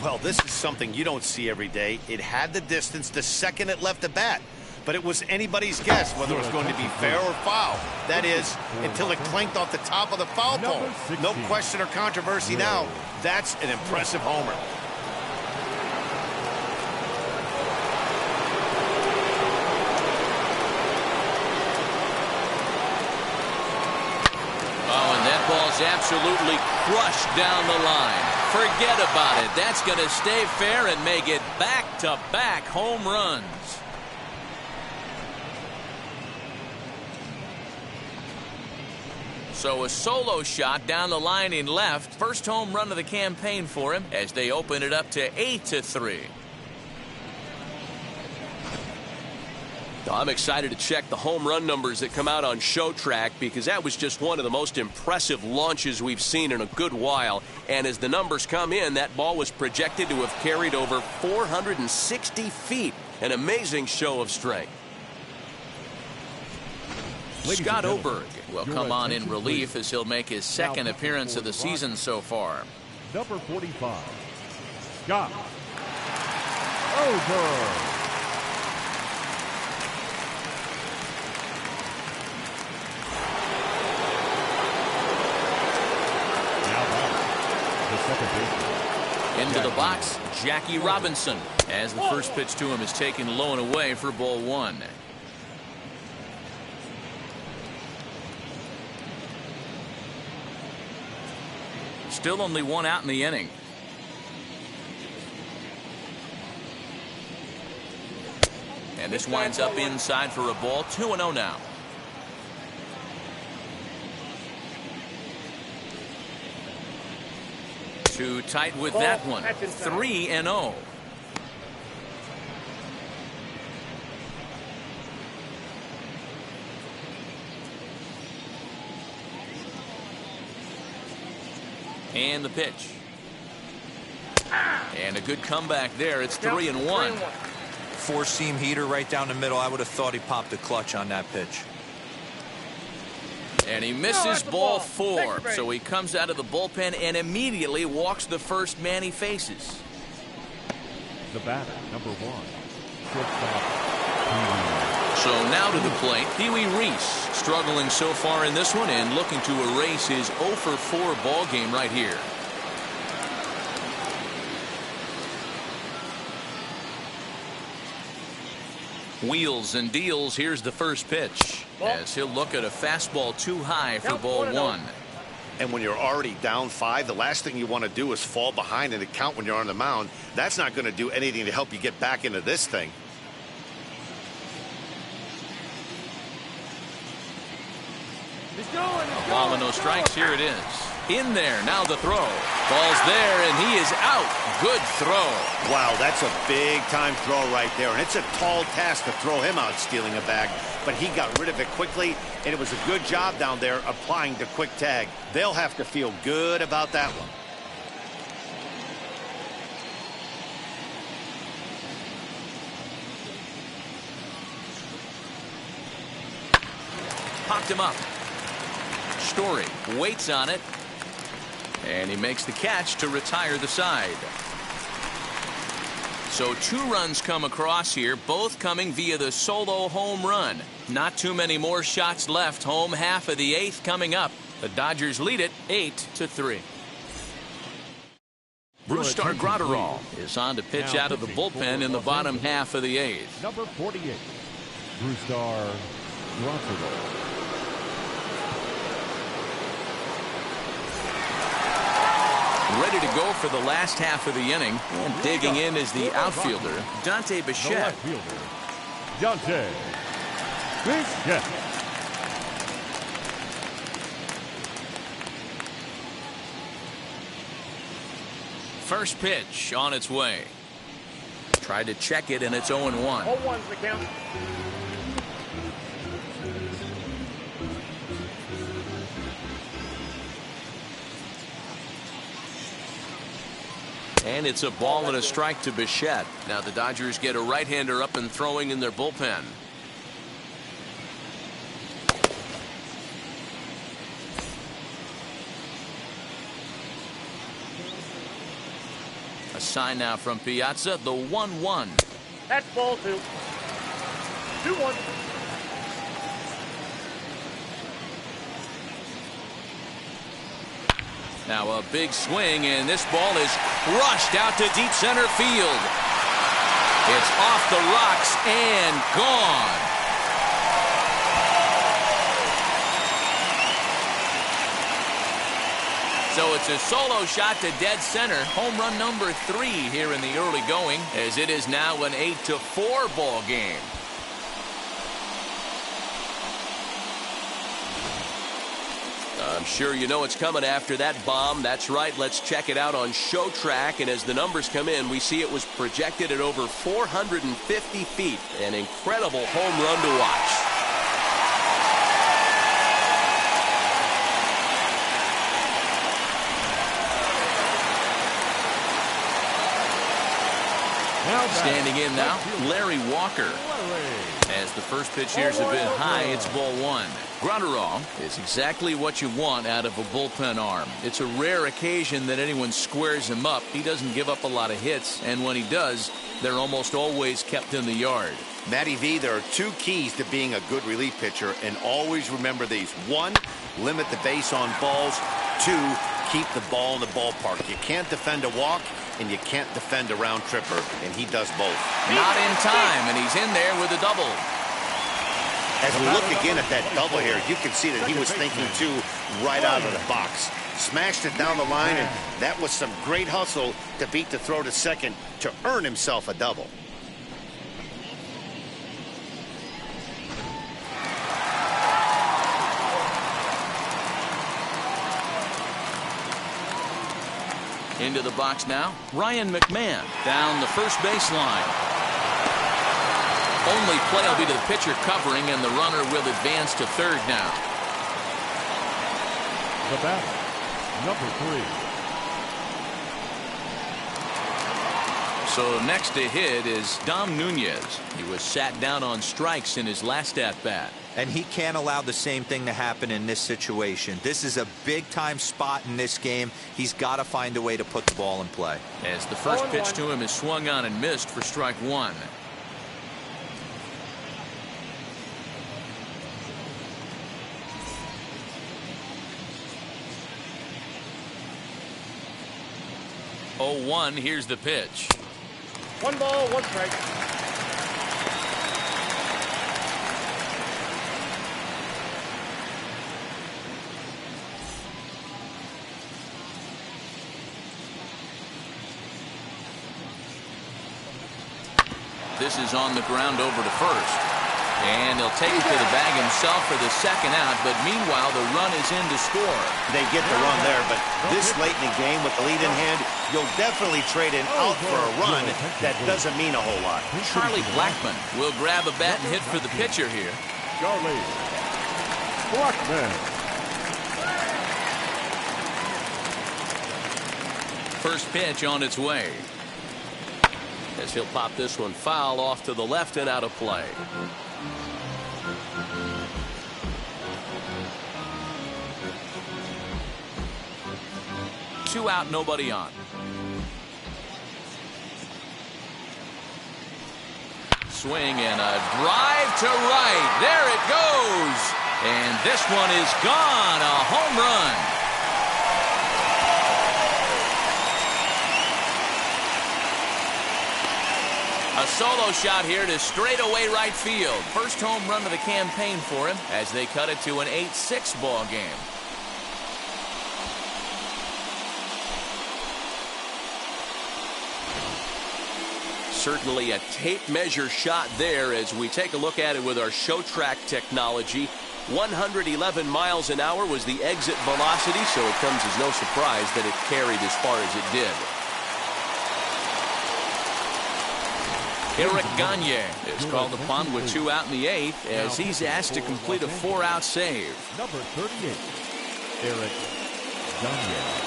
Well, this is something you don't see every day. It had the distance the second it left the bat. But it was anybody's guess whether it was going to be fair or foul. That is, until it clanked off the top of the foul pole. No question or controversy now. That's an impressive homer. Oh, and that ball's absolutely crushed down the line. Forget about it. That's going to stay fair and make it back-to-back home runs. So a solo shot down the line in left. First home run of the campaign for him as they open it up to 8-3. I'm excited to check the home run numbers that come out on Show Track because that was just one of the most impressive launches we've seen in a good while. And as the numbers come in, that ball was projected to have carried over 460 feet. An amazing show of strength. Scott Oberg will come on in relief as he'll make his second appearance of the season so far. Number 45, Scott Oberg. Into the box, Jackie Robinson, as the first pitch to him is taken low and away for ball one. Still only one out in the inning. And this winds up inside for a ball. 2-0 now. Too tight with that one. 3-0. And the pitch. And a good comeback there. It's 3-1. Four-seam heater right down the middle. I would have thought he popped a clutch on that pitch. And he misses ball four. So he comes out of the bullpen and immediately walks the first man he faces. The batter, number one, shortstop. So now to the plate, Pee Wee Reese, struggling so far in this one and looking to erase his 0 for 4 ball game right here. Wheels and deals. Here's the first pitch, as he'll look at a fastball too high for ball one. And when you're already down 5, the last thing you want to do is fall behind in the count when you're on the mound. That's not going to do anything to help you get back into this thing. Ball and no strikes. Here it is. In there. Now the throw. Ball's there, and he is out. Good throw. Wow, that's a big-time throw right there. And it's a tall task to throw him out stealing a bag. But he got rid of it quickly, and it was a good job down there applying the quick tag. They'll have to feel good about that one. Popped him up. Story waits on it, and he makes the catch to retire the side. So 2 runs come across here, both coming via the solo home run. Not too many more shots left. Home half of the 8th coming up. The Dodgers lead it 8-3. Brustar Graterol is on to pitch out of the bullpen in the bottom half of the 8th. Number 48, Brustar Graterol. Ready to go for the last half of the inning. And digging in is the outfielder, Dante Bichette. Dante Bichette. First pitch on its way. Tried to check it, and it's 0-1. 0-1's the count. And it's a ball and a strike to Bichette. Now the Dodgers get a right-hander up and throwing in their bullpen. A sign now from Piazza, the 1-1. That's ball 2. 2-1. Now a big swing, and this ball is crushed out to deep center field. It's off the rocks and gone. So it's a solo shot to dead center. Home run number 3 here in the early going, as it is now an 8-4 ball game. I'm sure you know it's coming after that bomb. That's right. Let's check it out on Show Track. And as the numbers come in, we see it was projected at over 450 feet. An incredible home run to watch. Standing in now, Larry Walker. As the first pitch here is a bit high, it's ball 1. Graterol is exactly what you want out of a bullpen arm. It's a rare occasion that anyone squares him up. He doesn't give up a lot of hits, and when he does, they're almost always kept in the yard. Matty V, there are 2 keys to being a good relief pitcher, and always remember these. 1, limit the base on balls. 2, keep the ball in the ballpark. You can't defend a walk, and you can't defend a round tripper, and he does both. Not in time, and he's in there with a double. As we look again at that double here, you can see that he was thinking, too, right out of the box. Smashed it down the line, and that was some great hustle to beat the throw to second to earn himself a double. Into the box now, Ryan McMahon down the first baseline. Only play will be to the pitcher covering, and the runner will advance to third now. The batter, number 3. So next to hit is Dom Nunez. He was sat down on strikes in his last at-bat. And he can't allow the same thing to happen in this situation. This is a big-time spot in this game. He's got to find a way to put the ball in play. As the first pitch to him is swung on and missed for strike one. Oh, 1, here's the pitch. 1 ball, 1 strike. This is on the ground over to first. And he'll take it to the bag himself for the second out, but meanwhile the run is in to score. They get the run there, but this late in the game with the lead in hand, you'll definitely trade an out for a run. That doesn't mean a whole lot. Charlie Blackmon will grab a bat and hit for the pitcher here. Charlie Blackmon. First pitch on its way. As he'll pop this one foul off to the left and out of play. Two out, nobody on. Swing and a drive to right. There it goes. And this one is gone. A home run. A solo shot here to straightaway right field. First home run of the campaign for him as they cut it to an 8-6 ball game. Certainly a tape measure shot there as we take a look at it with our show track technology. 111 miles an hour was the exit velocity, so it comes as no surprise that it carried as far as it did. Eric Gagne is called upon with 2 out in the 8th as he's asked to complete a 4-out save. Number 38, Eric Gagne.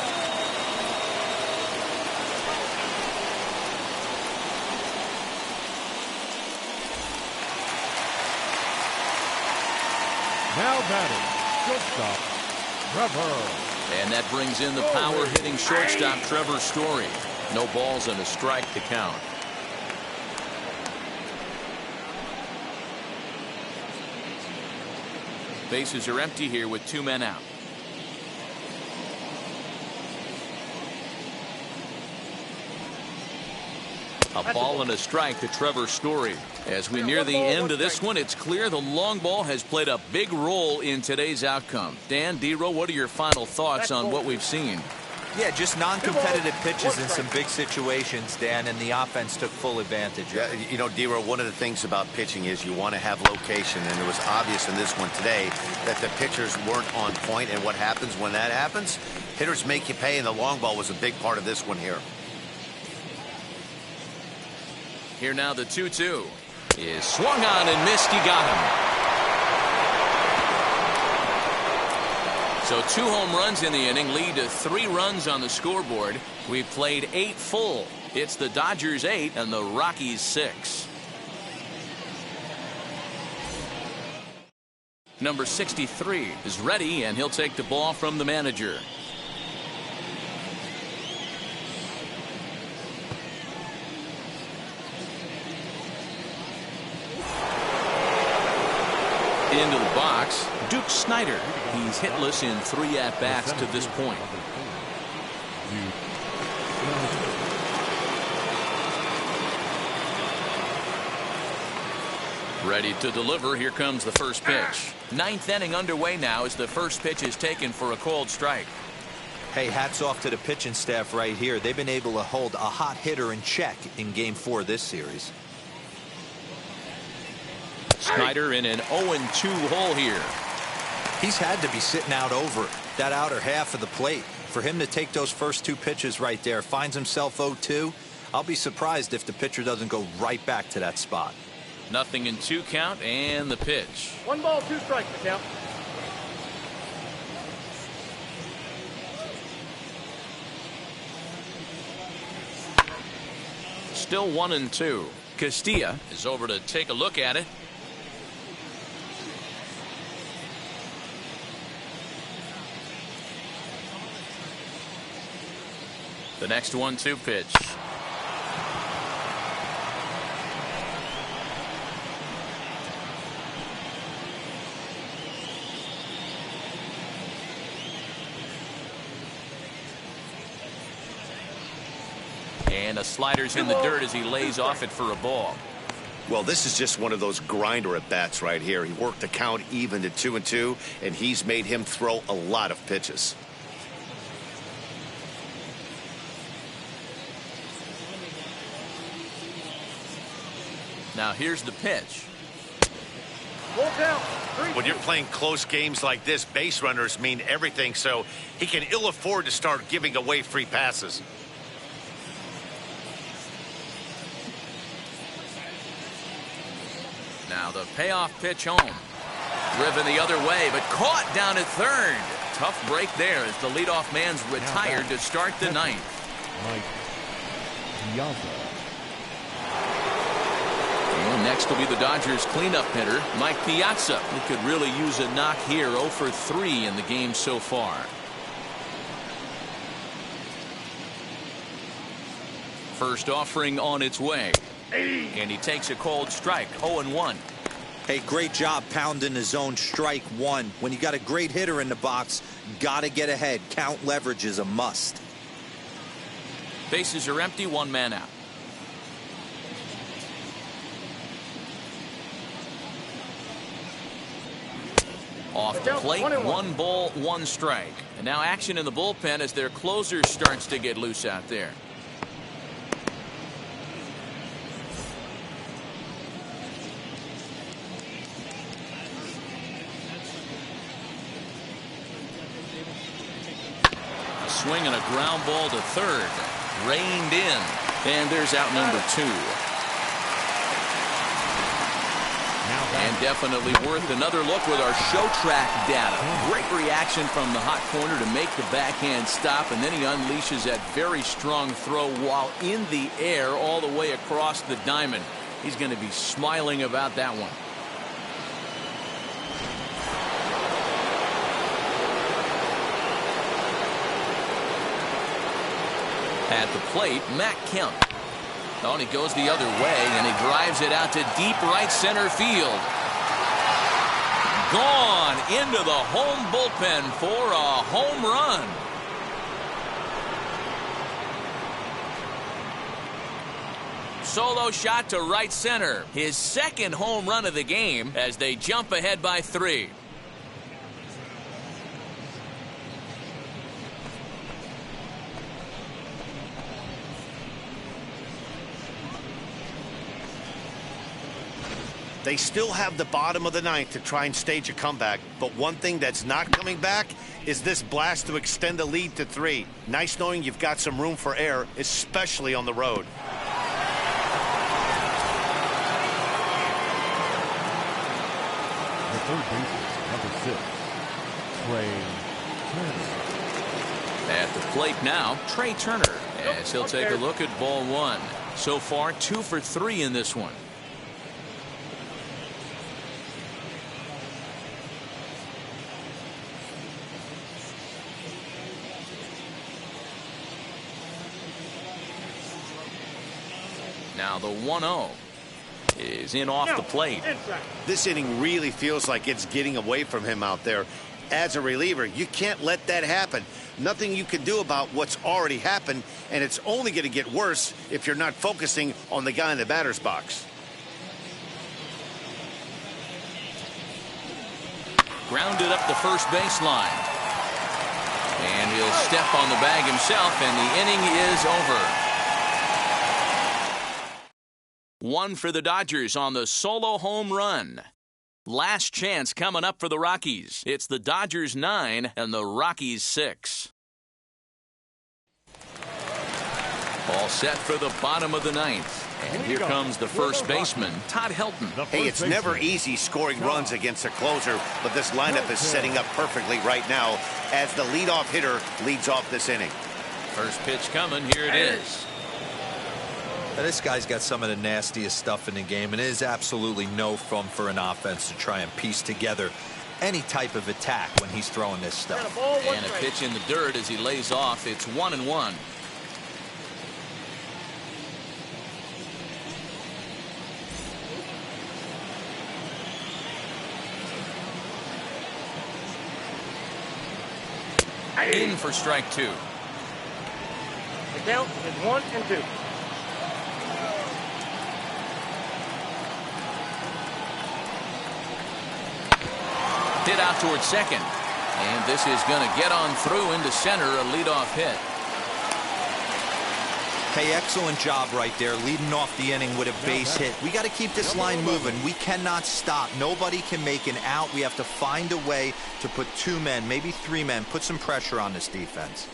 Now batting, shortstop, Trevor. And that brings in the power-hitting shortstop, Trevor Story. No balls and a strike to count. Bases are empty here with 2 men out. A ball and a strike to Trevor Story. As we near the end of this one, it's clear the long ball has played a big role in today's outcome. Dan, Dero, what are your final thoughts on what we've seen? Yeah, just non-competitive pitches in some big situations, Dan, and the offense took full advantage. Yeah, you know, Dero, one of the things about pitching is you want to have location, and it was obvious in this one today that the pitchers weren't on point, and what happens when that happens? Hitters make you pay, and the long ball was a big part of this one here. Here now the 2-2 is swung on and missed. He got him. So 2 home runs in the inning lead to 3 runs on the scoreboard. We've played 8 full. It's the Dodgers 8 and the Rockies 6. Number 63 is ready, and he'll take the ball from the manager. Into the box, Duke Snider. He's hitless in 3 at-bats to this point. Ready to deliver. Here comes the first pitch. Ninth inning underway now as the first pitch is taken for a called strike. Hey, hats off to the pitching staff right here. They've been able to hold a hot hitter in check in Game 4 of this series. Snyder in an 0-2 hole here. He's had to be sitting out over that outer half of the plate. For him to take those first two pitches right there, finds himself 0-2. I'll be surprised if the pitcher doesn't go right back to that spot. 0-2 count and the pitch. 1 ball, 2 strikes to count. Still 1-2. Castilla is over to take a look at it. The next 1-2 pitch. And a slider's in the dirt as he lays off it for a ball. Well, this is just one of those grinder at bats right here. He worked the count even to 2-2, and he's made him throw a lot of pitches. Now here's the pitch. Full count. 3-2. When you're playing close games like this, base runners mean everything, so he can ill afford to start giving away free passes. Now the payoff pitch home. Driven the other way, but caught down at third. Tough break there as the leadoff man's retired to start the ninth. And next will be the Dodgers cleanup hitter, Mike Piazza. He could really use a knock here. 0 for 3 in the game so far. First offering on its way. And he takes a cold strike. 0-1. Hey, great job pounding the zone. Strike one. When you got a great hitter in the box, got to get ahead. Count leverage is a must. Bases are empty. 1 man out. Off the plate, 1 ball, 1 strike. And now action in the bullpen as their closer starts to get loose out there. Swing and a ground ball to third. Reined in. And there's out number 2. And definitely worth another look with our show track data. Great reaction from the hot corner to make the backhand stop, and then he unleashes that very strong throw while in the air all the way across the diamond. He's going to be smiling about that one. At the plate, Matt Kemp. Oh, and he goes the other way, and he drives it out to deep right center field. Gone into the home bullpen for a home run. Solo shot to right center. His second home run of the game as they jump ahead by 3. They still have the bottom of the ninth to try and stage a comeback, but one thing that's not coming back is this blast to extend the lead to 3. Nice knowing you've got some room for error, especially on the road. The third baseman, number 6, Trey Turner. At the plate now, Trey Turner, as he'll take a look at ball 1. So far, 2 for 3 in this one. Now the 1-0 is in off the plate. This inning really feels like it's getting away from him out there. As a reliever, you can't let that happen. nothing you can do about what's already happened, and it's only going to get worse if you're not focusing on the guy in the batter's box. Grounded up the first baseline. And he'll step on the bag himself, and the inning is over. One for the Dodgers on the solo home run. Last chance coming up for the Rockies. It's the Dodgers 9 and the Rockies 6. All set for the bottom of the ninth. And here comes the first baseman, Todd Helton. Hey, it's never easy scoring runs against a closer, but this lineup is setting up perfectly right now as the leadoff hitter leads off this inning. First pitch coming. Here it is. Now, this guy's got some of the nastiest stuff in the game, and it is absolutely no fun for an offense to try and piece together any type of attack when he's throwing this stuff. And a pitch in the dirt as he lays off. It's 1-1. In for strike 2. The count is 1-2. Hit out towards second. And this is going to get on through into center, a leadoff hit. Hey, excellent job right there, leading off the inning with a base hit. We got to keep this line moving. We cannot stop. Nobody can make an out. We have to find a way to put 2 men, maybe 3 men, put some pressure on this defense.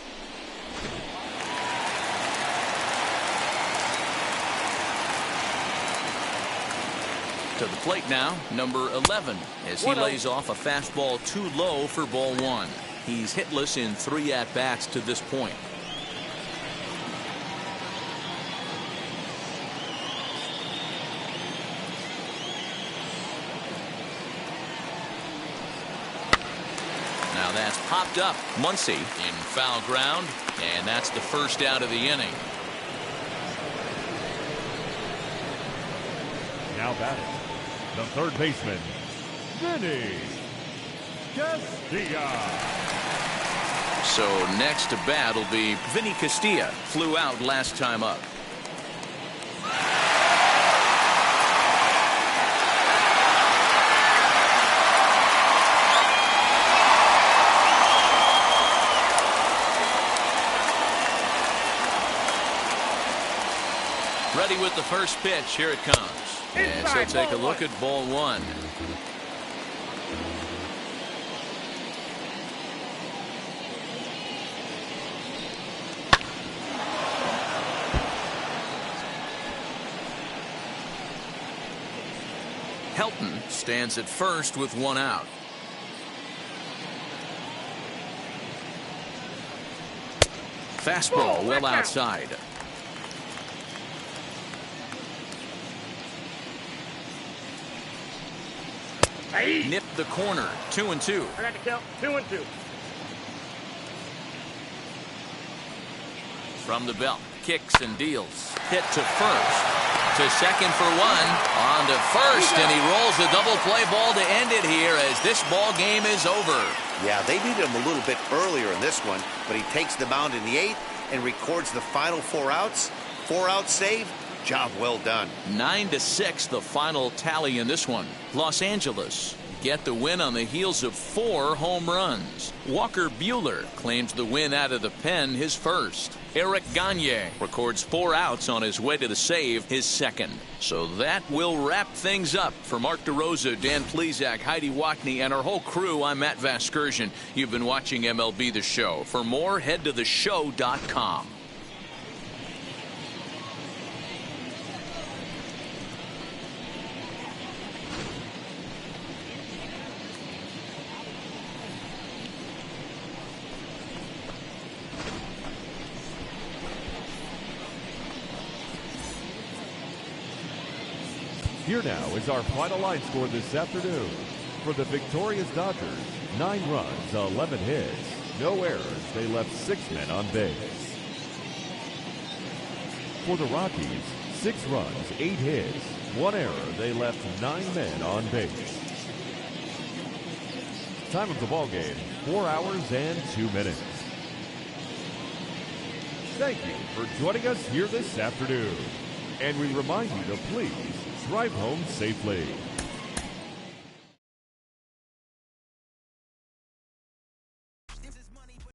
To the plate now, number 11, as he lays off a fastball too low for ball 1. He's hitless in 3 at-bats to this point. Now that's popped up. Muncy in foul ground, and that's the first out of the inning. Now batting, the third baseman, Vinny Castilla. So next to bat will be Vinny Castilla. Flew out last time up. Ready with the first pitch. Here it comes. And so take a look at ball 1. Helton stands at first with 1 out. Fastball well outside. Nipped the corner. 2-2. I got to count 2-2. From the belt, kicks and deals. Hit to first. To second for 1. On to first, and he rolls the double play ball to end it here as this ball game is over. Yeah, they needed him a little bit earlier in this one, but he takes the mound in the 8th and records the final 4 outs. 4-out save. Job well done. 9-6 the final tally in this one. Los Angeles get the win on the heels of 4 home runs. Walker Buehler claims the win out of the pen, his first. Eric Gagne records 4 outs on his way to the save, his second. So that will wrap things up. For Mark DeRosa, Dan Plesac, Heidi Watney, and our whole crew, I'm Matt Vasgersian. You've been watching MLB The Show. For more, head to theshow.com. Here now is our final line score this afternoon. For the victorious Dodgers, 9 runs, 11 hits, no errors. They left 6 men on base. For the Rockies, 6 runs, 8 hits, 1 error. They left 9 men on base. Time of the ball game, 4 hours and 2 minutes. Thank you for joining us here this afternoon. And we remind you to please drive home safely.